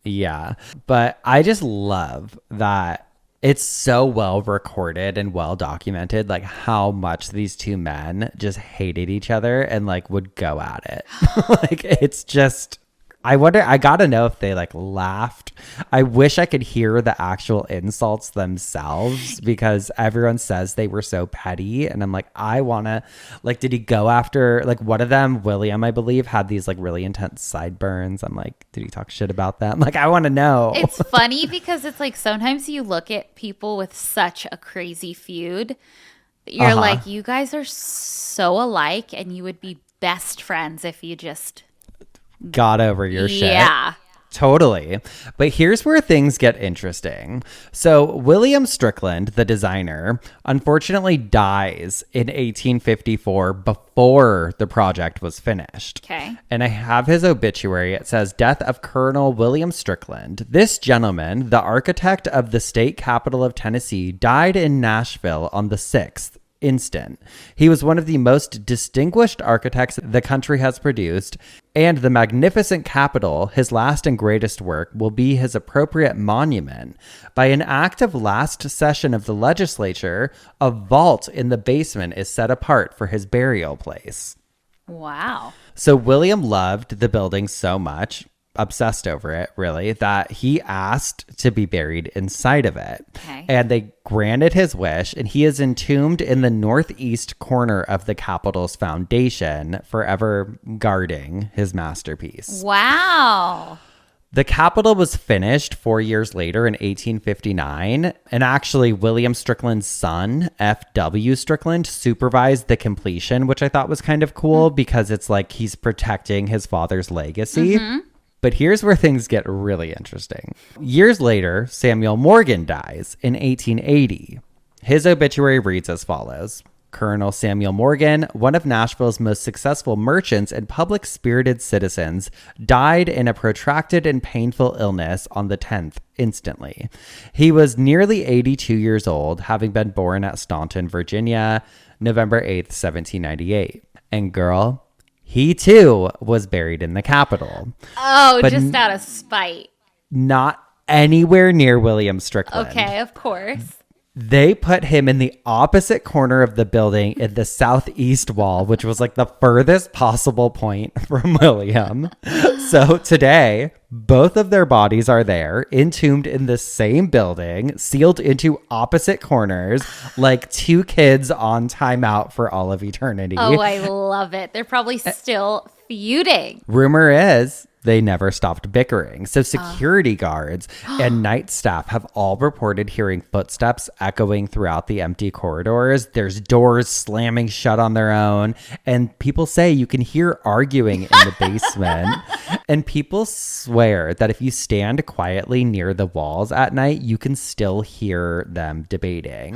Yeah. But I just love that it's so well recorded and well documented, like how much these two men just hated each other and like would go at it. Like it's just, I wonder, I gotta know if they like laughed. I wish I could hear the actual insults themselves because everyone says they were so petty. And I'm like, I wanna, like, did he go after, like, one of them, William, I believe, had these like really intense sideburns. I'm like, did he talk shit about them? Like, I wanna know. It's funny because it's like sometimes you look at people with such a crazy feud. You're like, you guys are so alike and you would be best friends if you just got over your shit. Yeah. Totally. But here's where things get interesting. So William Strickland, the designer, unfortunately dies in 1854 before the project was finished. Okay. And I have his obituary. It says, death of Colonel William Strickland. This gentleman, the architect of the state capital of Tennessee, died in Nashville on the 6th instant. He was one of the most distinguished architects the country has produced, and the magnificent capitol, his last and greatest work, will be his appropriate monument. By an act of last session of the legislature, a vault in the basement is set apart for his burial place. Wow. So William loved the building so much, obsessed over it, really, that he asked to be buried inside of it. Okay. And they granted his wish, and he is entombed in the northeast corner of the Capitol's foundation, forever guarding his masterpiece. Wow. The Capitol was finished 4 years later in 1859, and actually William Strickland's son, F.W. Strickland, supervised the completion, which I thought was kind of cool because it's like he's protecting his father's legacy. But here's where things get really interesting. Years later, Samuel Morgan dies in 1880. His obituary reads as follows. Colonel Samuel Morgan, one of Nashville's most successful merchants and public-spirited citizens, died in a protracted and painful illness on the 10th instantly. He was nearly 82 years old, having been born at Staunton, Virginia, November 8th, 1798. And girl, he too was buried in the Capitol. Oh, but just out of spite. Not anywhere near William Strickland. Okay, of course. They put him in the opposite corner of the building in the southeast wall, which was like the furthest possible point from William. So today, both of their bodies are there, entombed in the same building, sealed into opposite corners, like two kids on timeout for all of eternity. Oh, I love it. They're probably still feuding. Rumor is they never stopped bickering. So security guards and night staff have all reported hearing footsteps echoing throughout the empty corridors. There's doors slamming shut on their own. And people say you can hear arguing in the basement. And people swear that if you stand quietly near the walls at night, you can still hear them debating.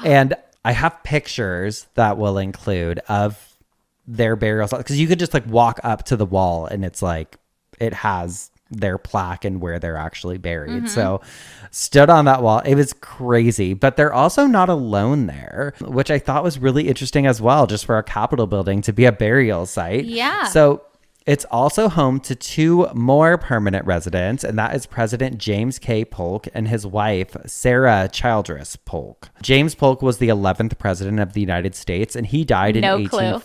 And I have pictures that will include of their burial spots, because you could just like walk up to the wall and it's like, it has their plaque and where they're actually buried. So stood on that wall. It was crazy, but they're also not alone there, which I thought was really interesting as well, just for a Capitol building to be a burial site. Yeah. So it's also home to two more permanent residents, and that is President James K. Polk and his wife, Sarah Childress Polk. James Polk was the 11th president of the United States, and he died in No clue.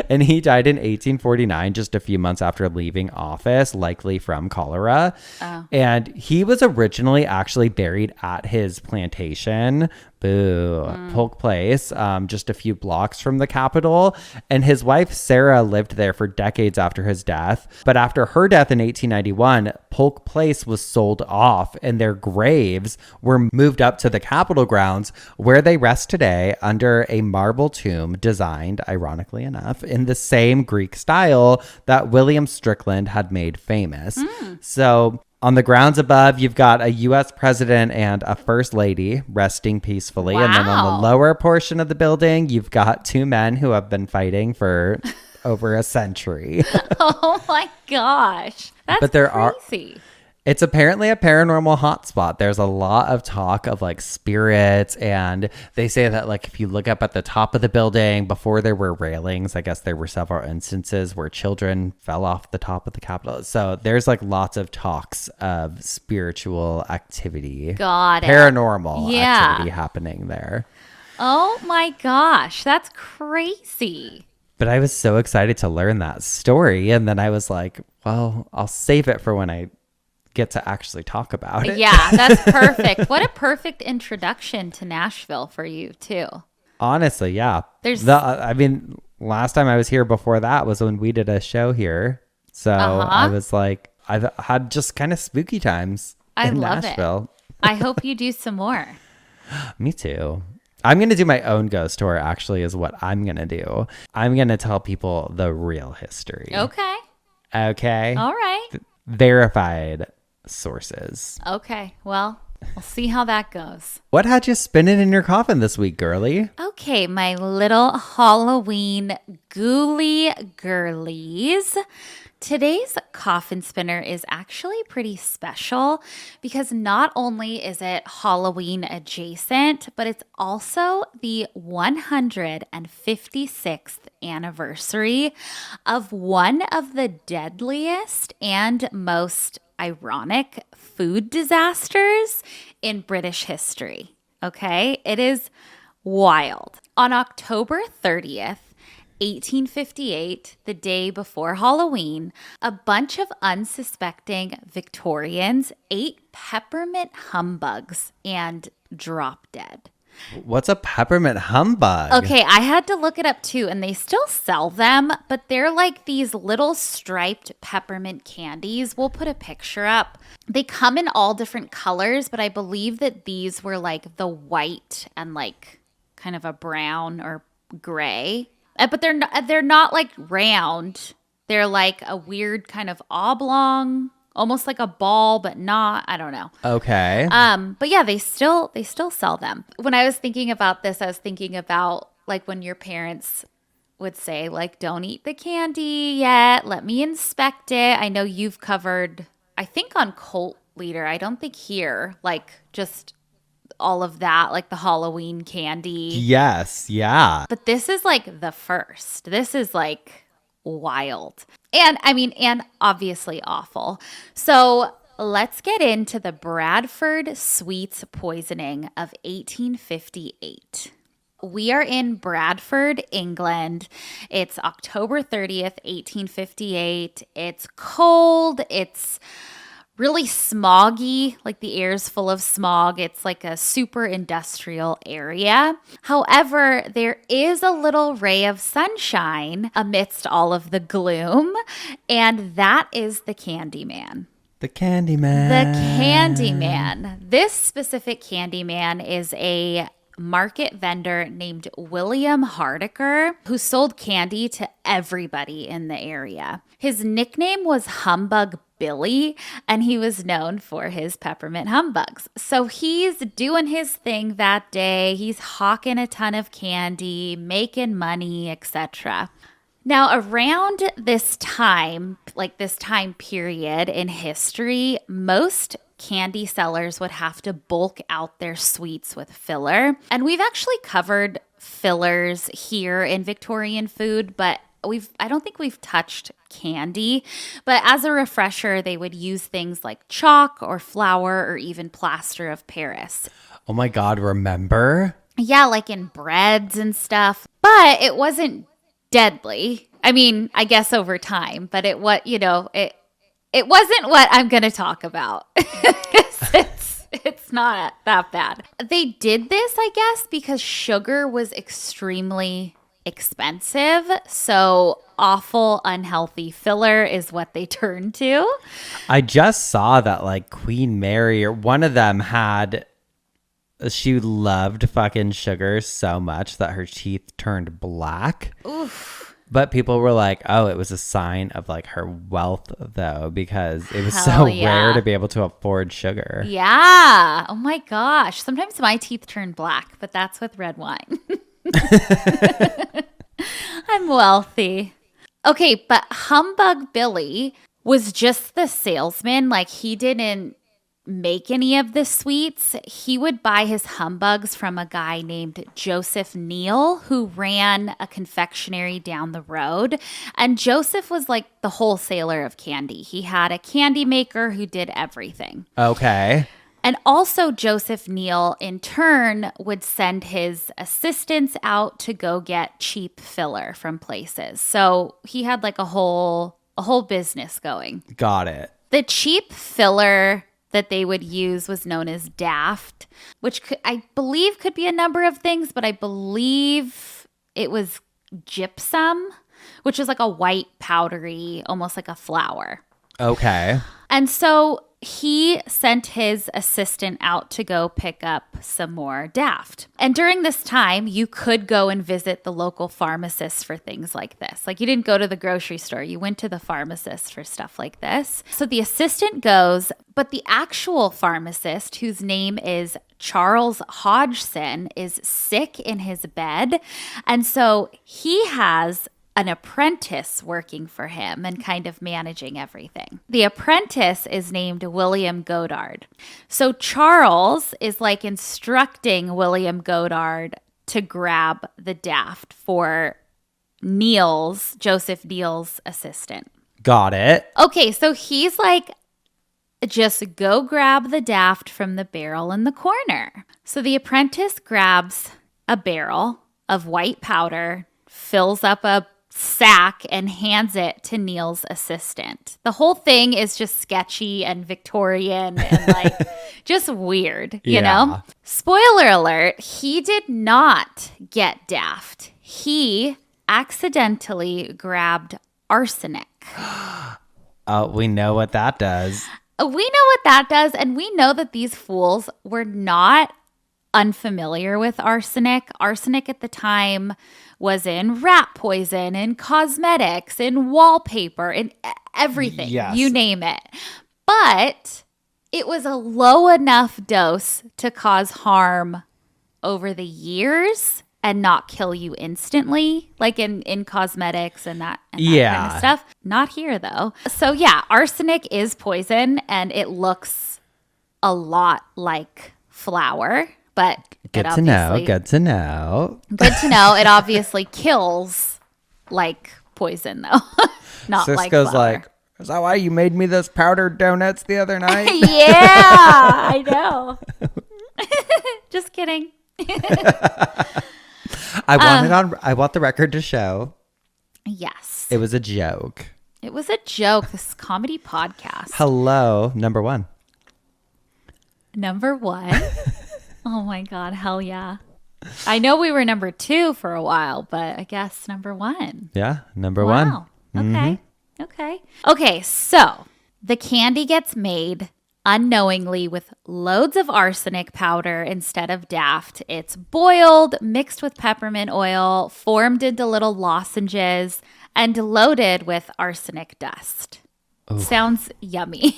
and he died in 1849, just a few months after leaving office, likely from cholera. Oh. And he was originally actually buried at his plantation, Polk Place, just a few blocks from the Capitol. And his wife, Sarah, lived there for decades after his death. But after her death in 1891, Polk Place was sold off and their graves were moved up to the Capitol grounds, where they rest today under a marble tomb designed, ironically enough, in the same Greek style that William Strickland had made famous. So on the grounds above, you've got a U.S. president and a first lady resting peacefully. Wow. And then on the lower portion of the building, you've got two men who have been fighting for over a century. Oh my gosh. That's crazy. It's apparently a paranormal hotspot. There's a lot of talk of like spirits, and they say that like if you look up at the top of the building, before there were railings, I guess there were several instances where children fell off the top of the Capitol. So there's like lots of talks of spiritual activity, paranormal activity happening there. Oh my gosh, that's crazy. But I was so excited to learn that story. And then I was like, Well, I'll save it for when I get to actually talk about it. Yeah, that's perfect. What a perfect introduction to Nashville for you, too. Honestly, yeah. Last time I was here before that was when we did a show here. So I was like, I've had just kind of spooky times in Nashville. I hope you do some more. Me too. I'm going to do my own ghost tour, actually, is what I'm going to do. I'm going to tell people the real history. Okay. All right. Verified sources. Okay. Well, we'll see how that goes. What had you spinning in your coffin this week, girly? Okay, my little Halloween ghouly girlies. Today's coffin spinner is actually pretty special because not only is it Halloween adjacent, but it's also the 156th anniversary of one of the deadliest and most ironic food disasters in British history. Okay, it is wild. On October 30th, 1858, the day before Halloween, a bunch of unsuspecting Victorians ate peppermint humbugs and dropped dead. What's a peppermint humbug? Okay, I had to look it up too, and they still sell them, but they're like these little striped peppermint candies. We'll put a picture up. They come in all different colors, but I believe that these were like the white and like kind of a brown or gray. But they're not like round. They're like a weird kind of oblong, almost like a ball, but not. I don't know. Okay. But yeah, they still sell them. When I was thinking about this, I was thinking about like when your parents would say like, "Don't eat the candy yet. Let me inspect it." I know you've covered, I think on Cult Leader. I don't think here, like just all of that, like the Halloween candy. Yes, yeah. But this is like the first. This is like wild. And obviously awful. So let's get into the Bradford sweets poisoning of 1858. We are in Bradford, England. It's October 30th, 1858. It's cold. It's really smoggy, like the air's full of smog. It's like a super industrial area. However, there is a little ray of sunshine amidst all of the gloom, and that is the Candyman. The Candyman. The Candyman. This specific Candyman is a market vendor named William Hardiker who sold candy to everybody in the area. His nickname was Humbug Billy, and he was known for his peppermint humbugs. So he's doing his thing that day. He's hawking a ton of candy, making money, etc. Now, around this time, like this time period in history, most candy sellers would have to bulk out their sweets with filler. And we've actually covered fillers here in Victorian food, but I don't think we've touched candy. But as a refresher, they would use things like chalk or flour or even plaster of Paris. Oh my God, remember? Yeah, like in breads and stuff. But it wasn't deadly. I mean, I guess over time, but it wasn't what I'm going to talk about. It's not that bad. They did this, I guess, because sugar was extremely expensive. So awful, unhealthy filler is what they turned to. I just saw that like Queen Mary or one of them she loved fucking sugar so much that her teeth turned black. Oof. But people were like, oh, it was a sign of like her wealth though, because it was so rare to be able to afford sugar. Yeah. Oh my gosh. Sometimes my teeth turn black, but that's with red wine. I'm wealthy. Okay, but Humbug Billy was just the salesman. Like, he didn't make any of the sweets. He would buy his humbugs from a guy named Joseph Neal, who ran a confectionery down the road. And Joseph was like the wholesaler of candy. He had a candy maker who did everything. Okay. And also Joseph Neal, in turn, would send his assistants out to go get cheap filler from places. So he had like a whole business going. Got it. The cheap filler that they would use was known as daft, which I believe could be a number of things, but I believe it was gypsum, which is like a white powdery, almost like a flour. Okay. And so he sent his assistant out to go pick up some more daft. And during this time, you could go and visit the local pharmacist for things like this. Like, you didn't go to the grocery store, you went to the pharmacist for stuff like this. So the assistant goes, but the actual pharmacist, whose name is Charles Hodgson, is sick in his bed. And so he has an apprentice working for him and kind of managing everything. The apprentice is named William Goddard. So Charles is like instructing William Goddard to grab the daft for Joseph Neal's assistant. Got it. Okay, so he's like, just go grab the daft from the barrel in the corner. So the apprentice grabs a barrel of white powder, fills up a sack, and hands it to Neal's assistant. The whole thing is just sketchy and Victorian and like just weird, you know? Spoiler alert, he did not get daft. He accidentally grabbed arsenic. Oh, we know what that does. We know what that does, and we know that these fools were not unfamiliar with arsenic. Arsenic at the time was in rat poison, in cosmetics, in wallpaper, in everything. Yes. You name it. But it was a low enough dose to cause harm over the years and not kill you instantly, like in cosmetics and that kind of stuff. Not here, though. So yeah, arsenic is poison, and it looks a lot like flour. But good to know. Good to know. Good to know. It obviously kills like poison, though. Not Cisco's like flour. like, is that why you made me those powdered donuts the other night? Yeah, I know. Just kidding. I want the record to show. Yes. It was a joke. It was a joke. This comedy podcast. Hello, number one. Number one. Oh my God, hell yeah. I know we were number 2 for a while, but I guess number 1. Yeah, number one. Wow. Okay. Okay. Okay, so the candy gets made unknowingly with loads of arsenic powder instead of daft. It's boiled, mixed with peppermint oil, formed into little lozenges, and loaded with arsenic dust. Ooh. Sounds yummy.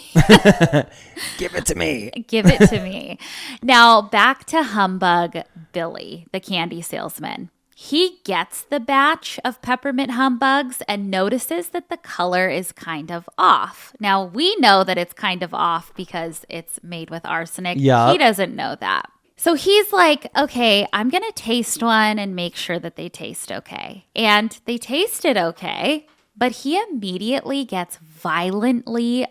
Give it to me. Give it to me. Now, back to Humbug Billy, the candy salesman. He gets the batch of peppermint humbugs and notices that the color is kind of off. Now, we know that it's kind of off because it's made with arsenic. Yep. He doesn't know that. So he's like, okay, I'm going to taste one and make sure that they taste okay. And they tasted okay. But he immediately gets violently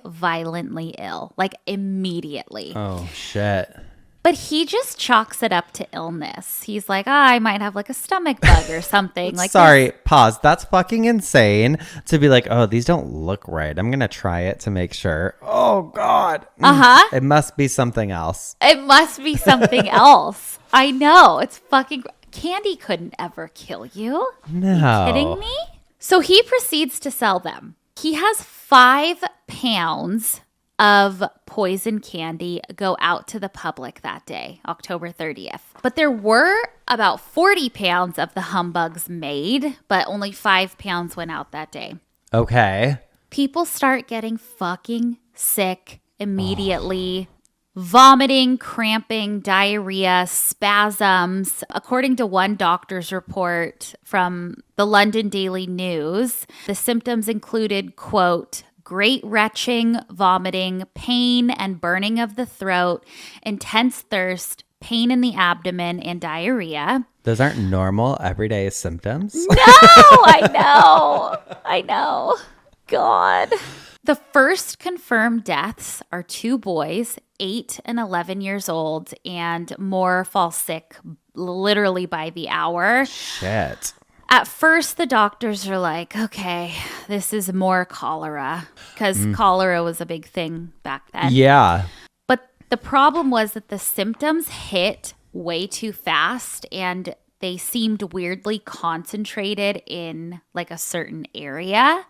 ill. Like, immediately. Oh, shit. But he just chalks it up to illness. He's like, I might have like a stomach bug or something. Like, sorry, pause. That's fucking insane to be like, oh, these don't look right. I'm going to try it to make sure. Oh, God. Uh-huh. It must be something else. It must be something else. I know. It's fucking... Candy couldn't ever kill you. No. Are you kidding me? So he proceeds to sell them. He has 5 pounds of poison candy go out to the public that day, October 30th. But there were about 40 pounds of the humbugs made, but only 5 pounds went out that day. Okay. People start getting fucking sick immediately. Vomiting, cramping, diarrhea, spasms. According to one doctor's report from the London Daily News, the symptoms included, quote, great retching, vomiting, pain and burning of the throat, intense thirst, pain in the abdomen, and diarrhea. Those aren't normal everyday symptoms. No, I know. God. The first confirmed deaths are 2 boys, 8 and 11 years old, and more fall sick literally by the hour. Shit. At first, the doctors are like, okay, this is more cholera, because cholera was a big thing back then. Yeah. But the problem was that the symptoms hit way too fast, and they seemed weirdly concentrated in like a certain area.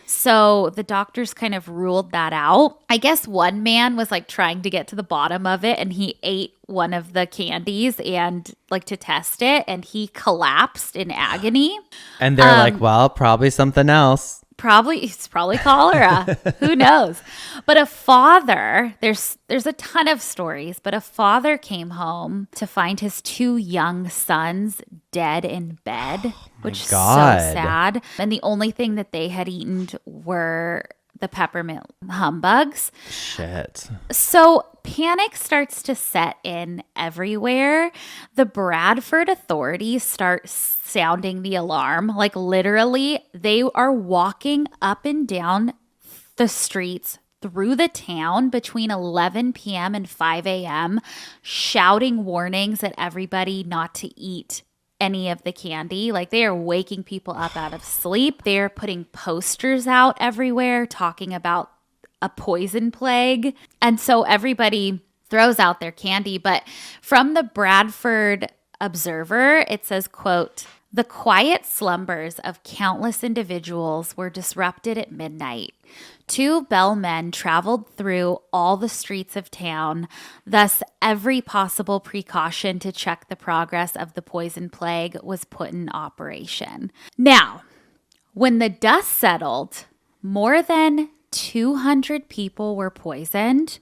So the doctors kind of ruled that out. I guess one man was like trying to get to the bottom of it, and he ate one of the candies and like to test it, and he collapsed in agony. And they're like, well, probably something else. It's probably cholera. Who knows? But a father, there's a ton of stories, but a father came home to find his 2 young sons dead in bed, which is so sad. And the only thing that they had eaten were the peppermint humbugs. Shit. So panic starts to set in everywhere. The Bradford authorities start sounding the alarm. Like literally, they are walking up and down the streets through the town between 11 p.m. and 5 a.m., shouting warnings at everybody not to eat any of the candy. Like they are waking people up out of sleep. They are putting posters out everywhere talking about a poison plague. And so everybody throws out their candy. But from the Bradford Observer, it says, quote, "The quiet slumbers of countless individuals were disrupted at midnight. 2 bellmen traveled through all the streets of town. Thus, every possible precaution to check the progress of the poison plague was put in operation." Now, when the dust settled, more than 200 people were poisoned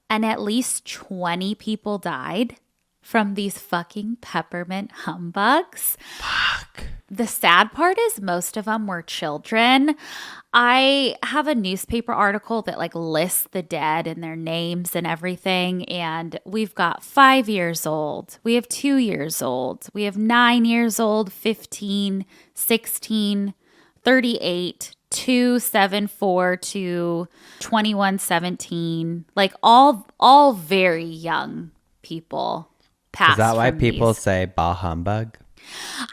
and at least 20 people died from these fucking peppermint humbugs. Fuck. The sad part is most of them were children. I have a newspaper article that like lists the dead and their names and everything. And we've got 5 years old. We have 2 years old. We have 9 years old, 15, 16, 38, 2, 7, 4 to 21, 17. Like all very young people. Is that why people say bah humbug?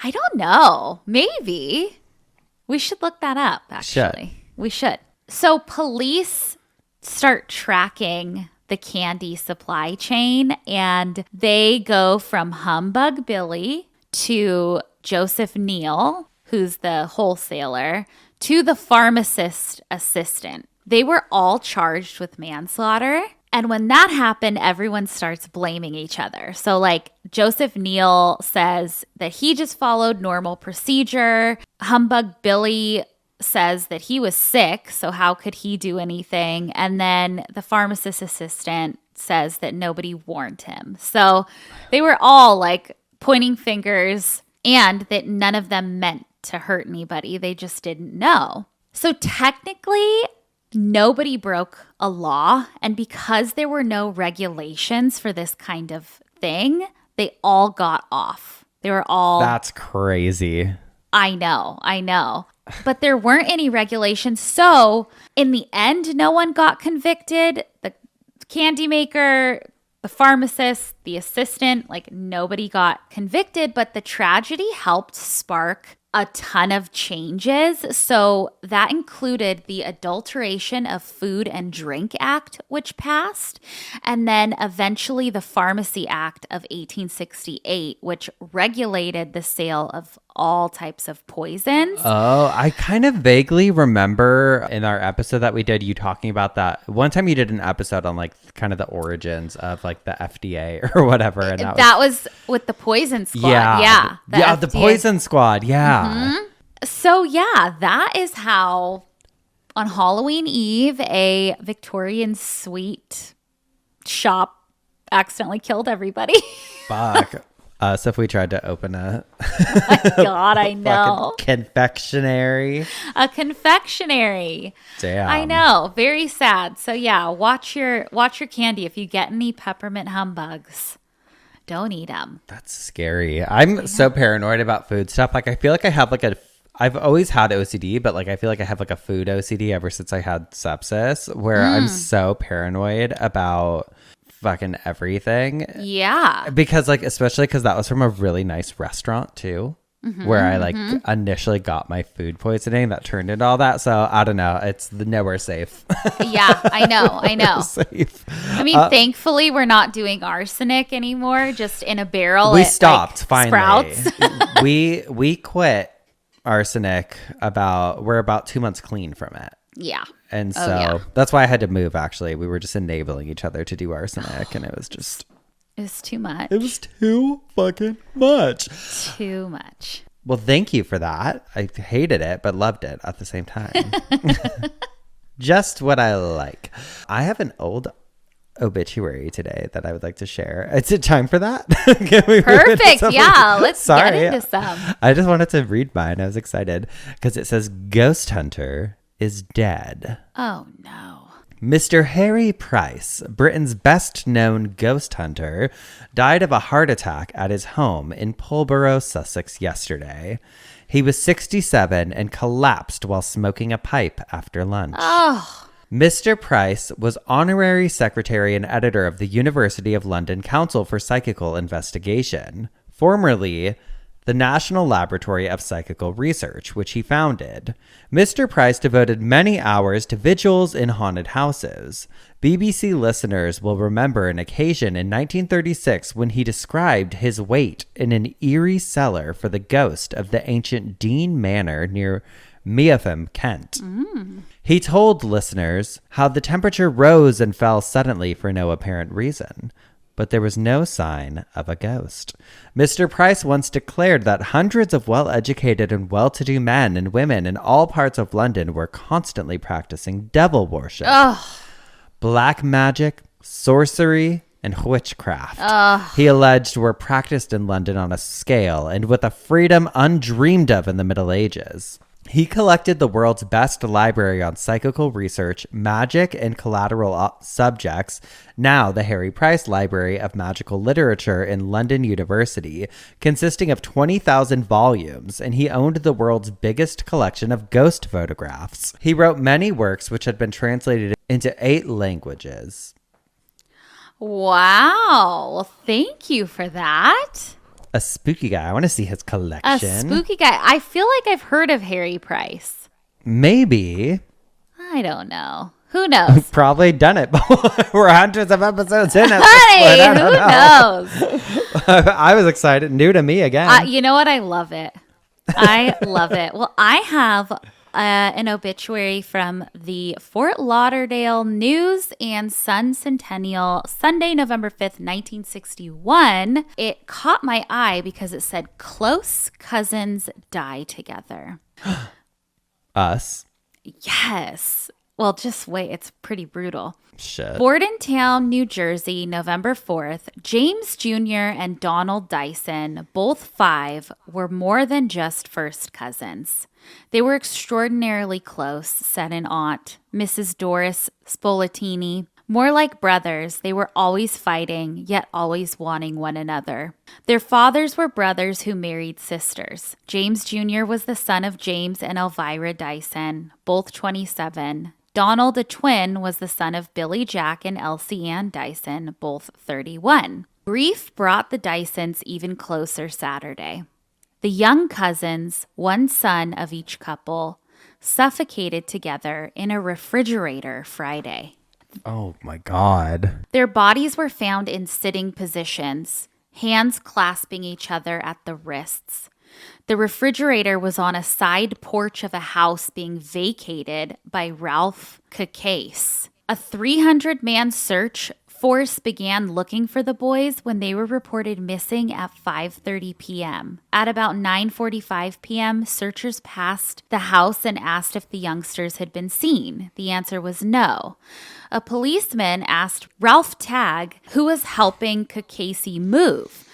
I don't know. Maybe. We should look that up, actually. We should. So police start tracking the candy supply chain, and they go from Humbug Billy to Joseph Neal, who's the wholesaler, to the pharmacist assistant. They were all charged with manslaughter. And when that happened, everyone starts blaming each other. So like Joseph Neal says that he just followed normal procedure. Humbug Billy says that he was sick, so how could he do anything? And then the pharmacist assistant says that nobody warned him. So they were all like pointing fingers, and that none of them meant to hurt anybody. They just didn't know. So technically, nobody broke a law, and because there were no regulations for this kind of thing, they all got off. They were all... That's crazy. I know. But there weren't any regulations, so in the end, no one got convicted. The candy maker, the pharmacist, the assistant, like nobody got convicted, but the tragedy helped spark a ton of changes. So that included the Adulteration of Food and Drink Act, which passed, and then eventually the Pharmacy Act of 1868, which regulated the sale of all types of poisons. Oh, I kind of vaguely remember in our episode that we did you talking about that. One time you did an episode on like kind of the origins of like the FDA or whatever. And that was with the Poison Squad. Yeah. The FDA. Poison Squad. Yeah. Mm-hmm. So yeah, that is how on Halloween Eve, a Victorian sweet shop accidentally killed everybody. Fuck. Us if we tried to open Oh my God, I know. Confectionery. A confectionery. Damn. I know. Very sad. So yeah, watch your candy. If you get any peppermint humbugs, don't eat them. That's scary. I'm so paranoid about food stuff. Like I feel like I have like I've always had OCD, but like I feel like I have like a food OCD ever since I had sepsis, where I'm so paranoid about fucking everything. Yeah. Because like, especially because that was from a really nice restaurant too. where I like initially got my food poisoning that turned into all that. So I don't know. It's nowhere safe. Yeah, I know. Safe. I mean, thankfully we're not doing arsenic anymore, just in a barrel. We stopped finally. Sprouts. we quit arsenic we're about 2 months clean from it. Yeah. And so that's why I had to move, actually. We were just enabling each other to do arsenic, and it was too much. It was too fucking much. Too much. Well, thank you for that. I hated it, but loved it at the same time. Just what I like. I have an old obituary today that I would like to share. Is it time for that? Perfect. Yeah, let's get into some. I just wanted to read mine. I was excited because it says Ghost Hunter is dead. Oh, no. Mr. Harry Price, Britain's best-known ghost hunter, died of a heart attack at his home in Pulborough, Sussex yesterday. He was 67 and collapsed while smoking a pipe after lunch. Oh. Mr. Price was honorary secretary and editor of the University of London Council for Psychical Investigation, formerly the National Laboratory of Psychical Research, which he founded. Mr. Price devoted many hours to vigils in haunted houses. BBC listeners will remember an occasion in 1936 when he described his wait in an eerie cellar for the ghost of the ancient Dean Manor near Meatham, Kent. He told listeners how the temperature rose and fell suddenly for no apparent reason, but there was no sign of a ghost. Mr. Price once declared that hundreds of well-educated and well-to-do men and women in all parts of London were constantly practicing devil worship, black magic, sorcery, and witchcraft. He alleged were practiced in London on a scale and with a freedom undreamed of in the Middle Ages. He collected the world's best library on psychical research, magic, and collateral subjects, now the Harry Price Library of Magical Literature in London University, consisting of 20,000 volumes, and he owned the world's biggest collection of ghost photographs. He wrote many works which had been translated into 8 languages. Wow. Well, thank you for that. A spooky guy. I want to see his collection. A spooky guy. I feel like I've heard of Harry Price. Maybe. I don't know. Who knows? Probably done it before. We're hundreds of episodes in it. Hey, who knows? I was excited. New to me again. You know what? I love it. I love it. Well, I have an obituary from the Fort Lauderdale News and Sun Centennial, Sunday, November 5th, 1961. It caught my eye because it said, "Close cousins die together." Us? Yes. Well, just wait. It's pretty brutal. Shit. Bordentown, New Jersey, November 4th. James Jr. and Donald Dyson, both 5, were more than just first cousins. They were extraordinarily close, said an aunt, Mrs. Doris Spolatini. More like brothers, they were always fighting, yet always wanting one another. Their fathers were brothers who married sisters. James Jr. was the son of James and Elvira Dyson, both 27. Donald, a twin, was the son of Billy Jack and Elsie Ann Dyson, both 31. Grief brought the Dysons even closer Saturday. The young cousins, one son of each couple, suffocated together in a refrigerator Friday. Oh my God. Their bodies were found in sitting positions, hands clasping each other at the wrists. The refrigerator was on a side porch of a house being vacated by Ralph Cacase. A 300-man search force began looking for the boys when they were reported missing at 5:30 p.m. At about 9:45 p.m., searchers passed the house and asked if the youngsters had been seen. The answer was no. A policeman asked Ralph Tagg, who was helping Cacase move,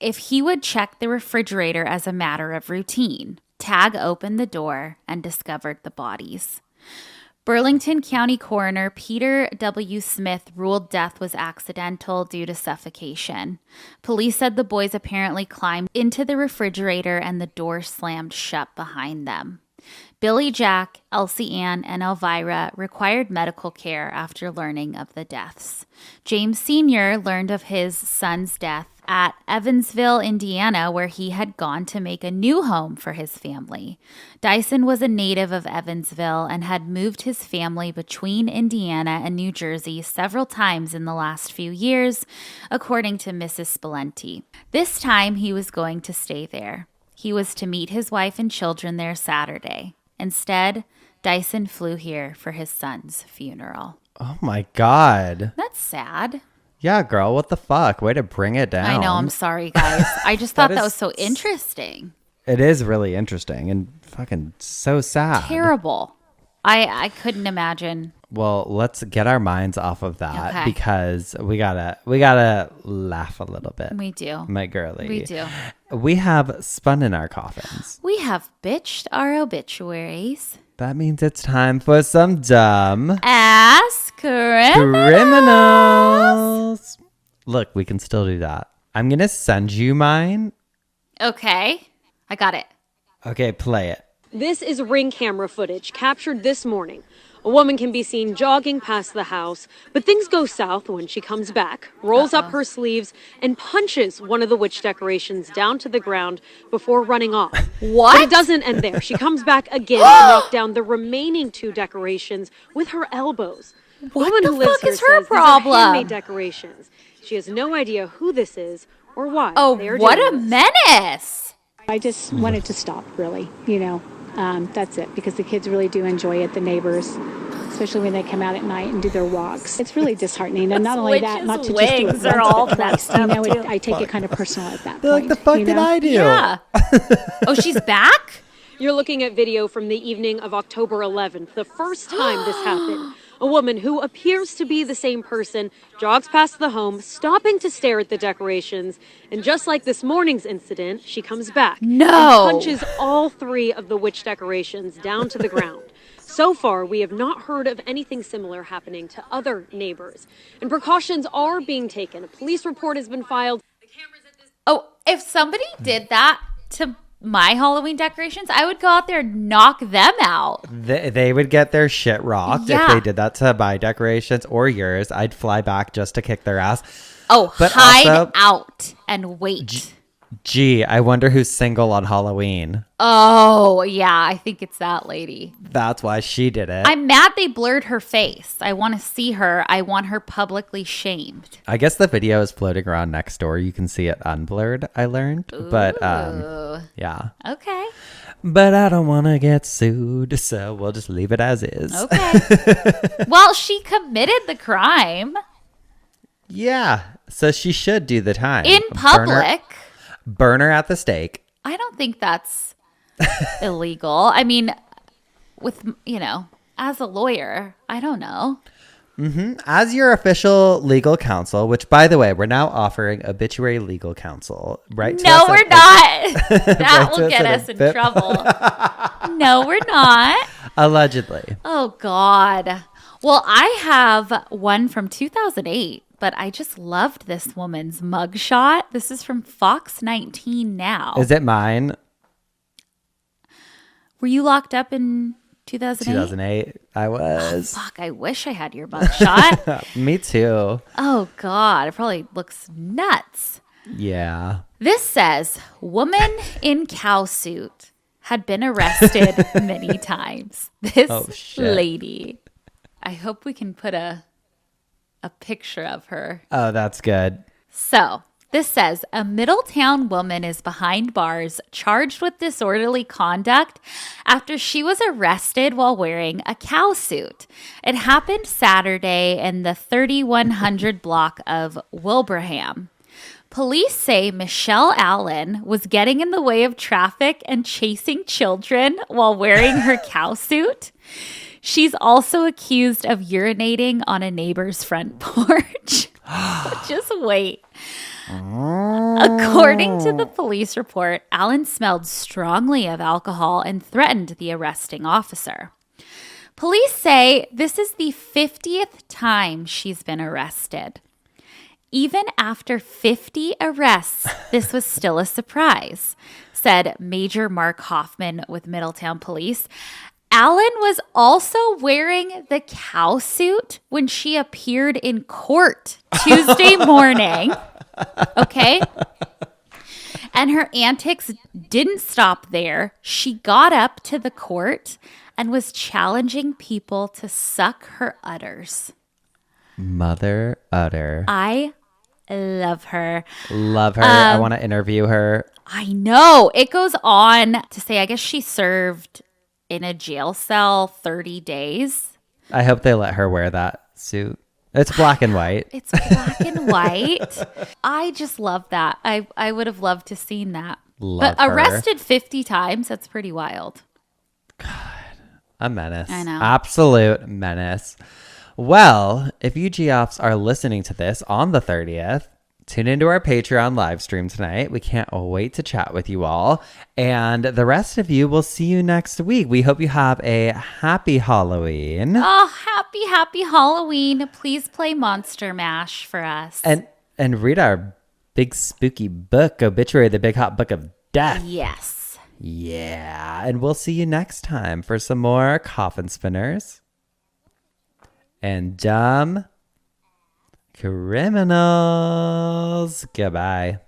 if he would check the refrigerator as a matter of routine. Tagg opened the door and discovered the bodies. Burlington County Coroner Peter W. Smith ruled death was accidental due to suffocation. Police said the boys apparently climbed into the refrigerator and the door slammed shut behind them. Billy Jack, Elsie Ann, and Elvira required medical care after learning of the deaths. James Sr. learned of his son's death at Evansville, Indiana, where he had gone to make a new home for his family. Dyson was a native of Evansville and had moved his family between Indiana and New Jersey several times in the last few years, according to Mrs. Spilenti. This time, he was going to stay there. He was to meet his wife and children there Saturday. Instead, Dyson flew here for his son's funeral. Oh my God. That's sad. Yeah, girl, what the fuck? Way to bring it down. I know, I'm sorry, guys. I just thought that was so interesting. It is really interesting and fucking so sad. Terrible. I couldn't imagine. Well, let's get our minds off of that Okay. because we gotta laugh a little bit. We do. My girlie. We do. We have spun in our coffins. We have bitched our obituaries. That means it's time for some dumb Ass criminals. Look, we can still do that. I'm gonna send you mine. Okay. I got it. Okay, play it. This is Ring camera footage captured this morning. A woman can be seen jogging past the house, but things go south when she comes back, rolls up her sleeves, and punches one of the witch decorations down to the ground before running off. What? But it doesn't end there. She comes back again to knock down the remaining 2 decorations with her elbows. The woman the who lives fuck here is her says these are problem? handmade decorations. She has no idea who this is or why. Oh, they are what doing a this. menace. I just wanted to stop, really, that's it, because the kids really do enjoy it, the neighbors, especially when they come out at night and do their walks. It's really disheartening, and not only that, not to just do it wings once, are all but twice. messed up, too. I take it kind of personal at that They're point. like, the fuck you did know? I do? Yeah. Oh, she's back? You're looking at video from the evening of October 11th, the first time this happened. A woman who appears to be the same person jogs past the home, stopping to stare at the decorations. And just like this morning's incident, she comes back No. and punches all 3 of the witch decorations down to the ground. So far, we have not heard of anything similar happening to other neighbors. And precautions are being taken. A police report has been filed. Oh, if somebody did that to my Halloween decorations, I would go out there and knock them out. They would get their shit rocked if Yeah. they did that to my decorations or yours. I'd fly back just to kick their ass. Oh, But hide also- out and wait. Gee, I wonder who's single on Halloween. Oh, yeah, I think it's that lady. That's why she did it. I'm mad they blurred her face. I want to see her. I want her publicly shamed. I guess the video is floating around next door. You can see it unblurred, I learned. But yeah. Okay. But I don't want to get sued, so we'll just leave it as is. Okay. Well, she committed the crime Yeah. So she should do the time. in public. Burn her at the stake. I don't think that's illegal. I mean, as a lawyer, I don't know. As your official legal counsel, which, by the way, we're now offering obituary legal counsel, right? to No, us we're at- not. That to will us get at us in obit- trouble. No, we're not. Allegedly. Oh, God. Well, I have one from 2008, but I just loved this woman's mugshot. This is from Fox 19 Now. Is it mine? Were you locked up in 2008? 2008. I was. Fuck, I wish I had your mugshot. Me too. Oh, God. It probably looks nuts. Yeah. This says, woman in cow suit had been arrested many times. This Oh, shit. lady. I hope we can put a picture of her. Oh, that's good. So, this says, a Middletown woman is behind bars charged with disorderly conduct after she was arrested while wearing a cow suit. It happened Saturday in the 3100 block of Wilbraham. Police say Michelle Allen was getting in the way of traffic and chasing children while wearing her cow suit. She's also accused of urinating on a neighbor's front porch. Just wait. According to the police report, Allen smelled strongly of alcohol and threatened the arresting officer. Police say this is the 50th time she's been arrested. Even after 50 arrests, this was still a surprise, said Major Mark Hoffman with Middletown Police. Alan was also wearing the cow suit when she appeared in court Tuesday morning. Okay. And her antics didn't stop there. She got up to the court and was challenging people to suck her udders. Mother udder. I love her. Love her. I want to interview her. I know. It goes on to say, I guess she served in a jail cell 30 days. I hope they let her wear that suit. It's black and white. It's black and white. I just love that. I would have loved to seen that. Love but her. arrested 50 times, that's pretty wild. A menace. I know. Absolute menace. Well, if you Geoffs are listening to this on the 30th, tune into our Patreon live stream tonight. We can't wait to chat with you all. And the rest of you, we'll see you next week. We hope you have a happy Halloween. Oh, happy Halloween. Please play Monster Mash for us. And read our big spooky book, Obituary, the Big Hot Book of Death. Yes. Yeah. And we'll see you next time for some more coffin spinners and dumb criminals. Goodbye.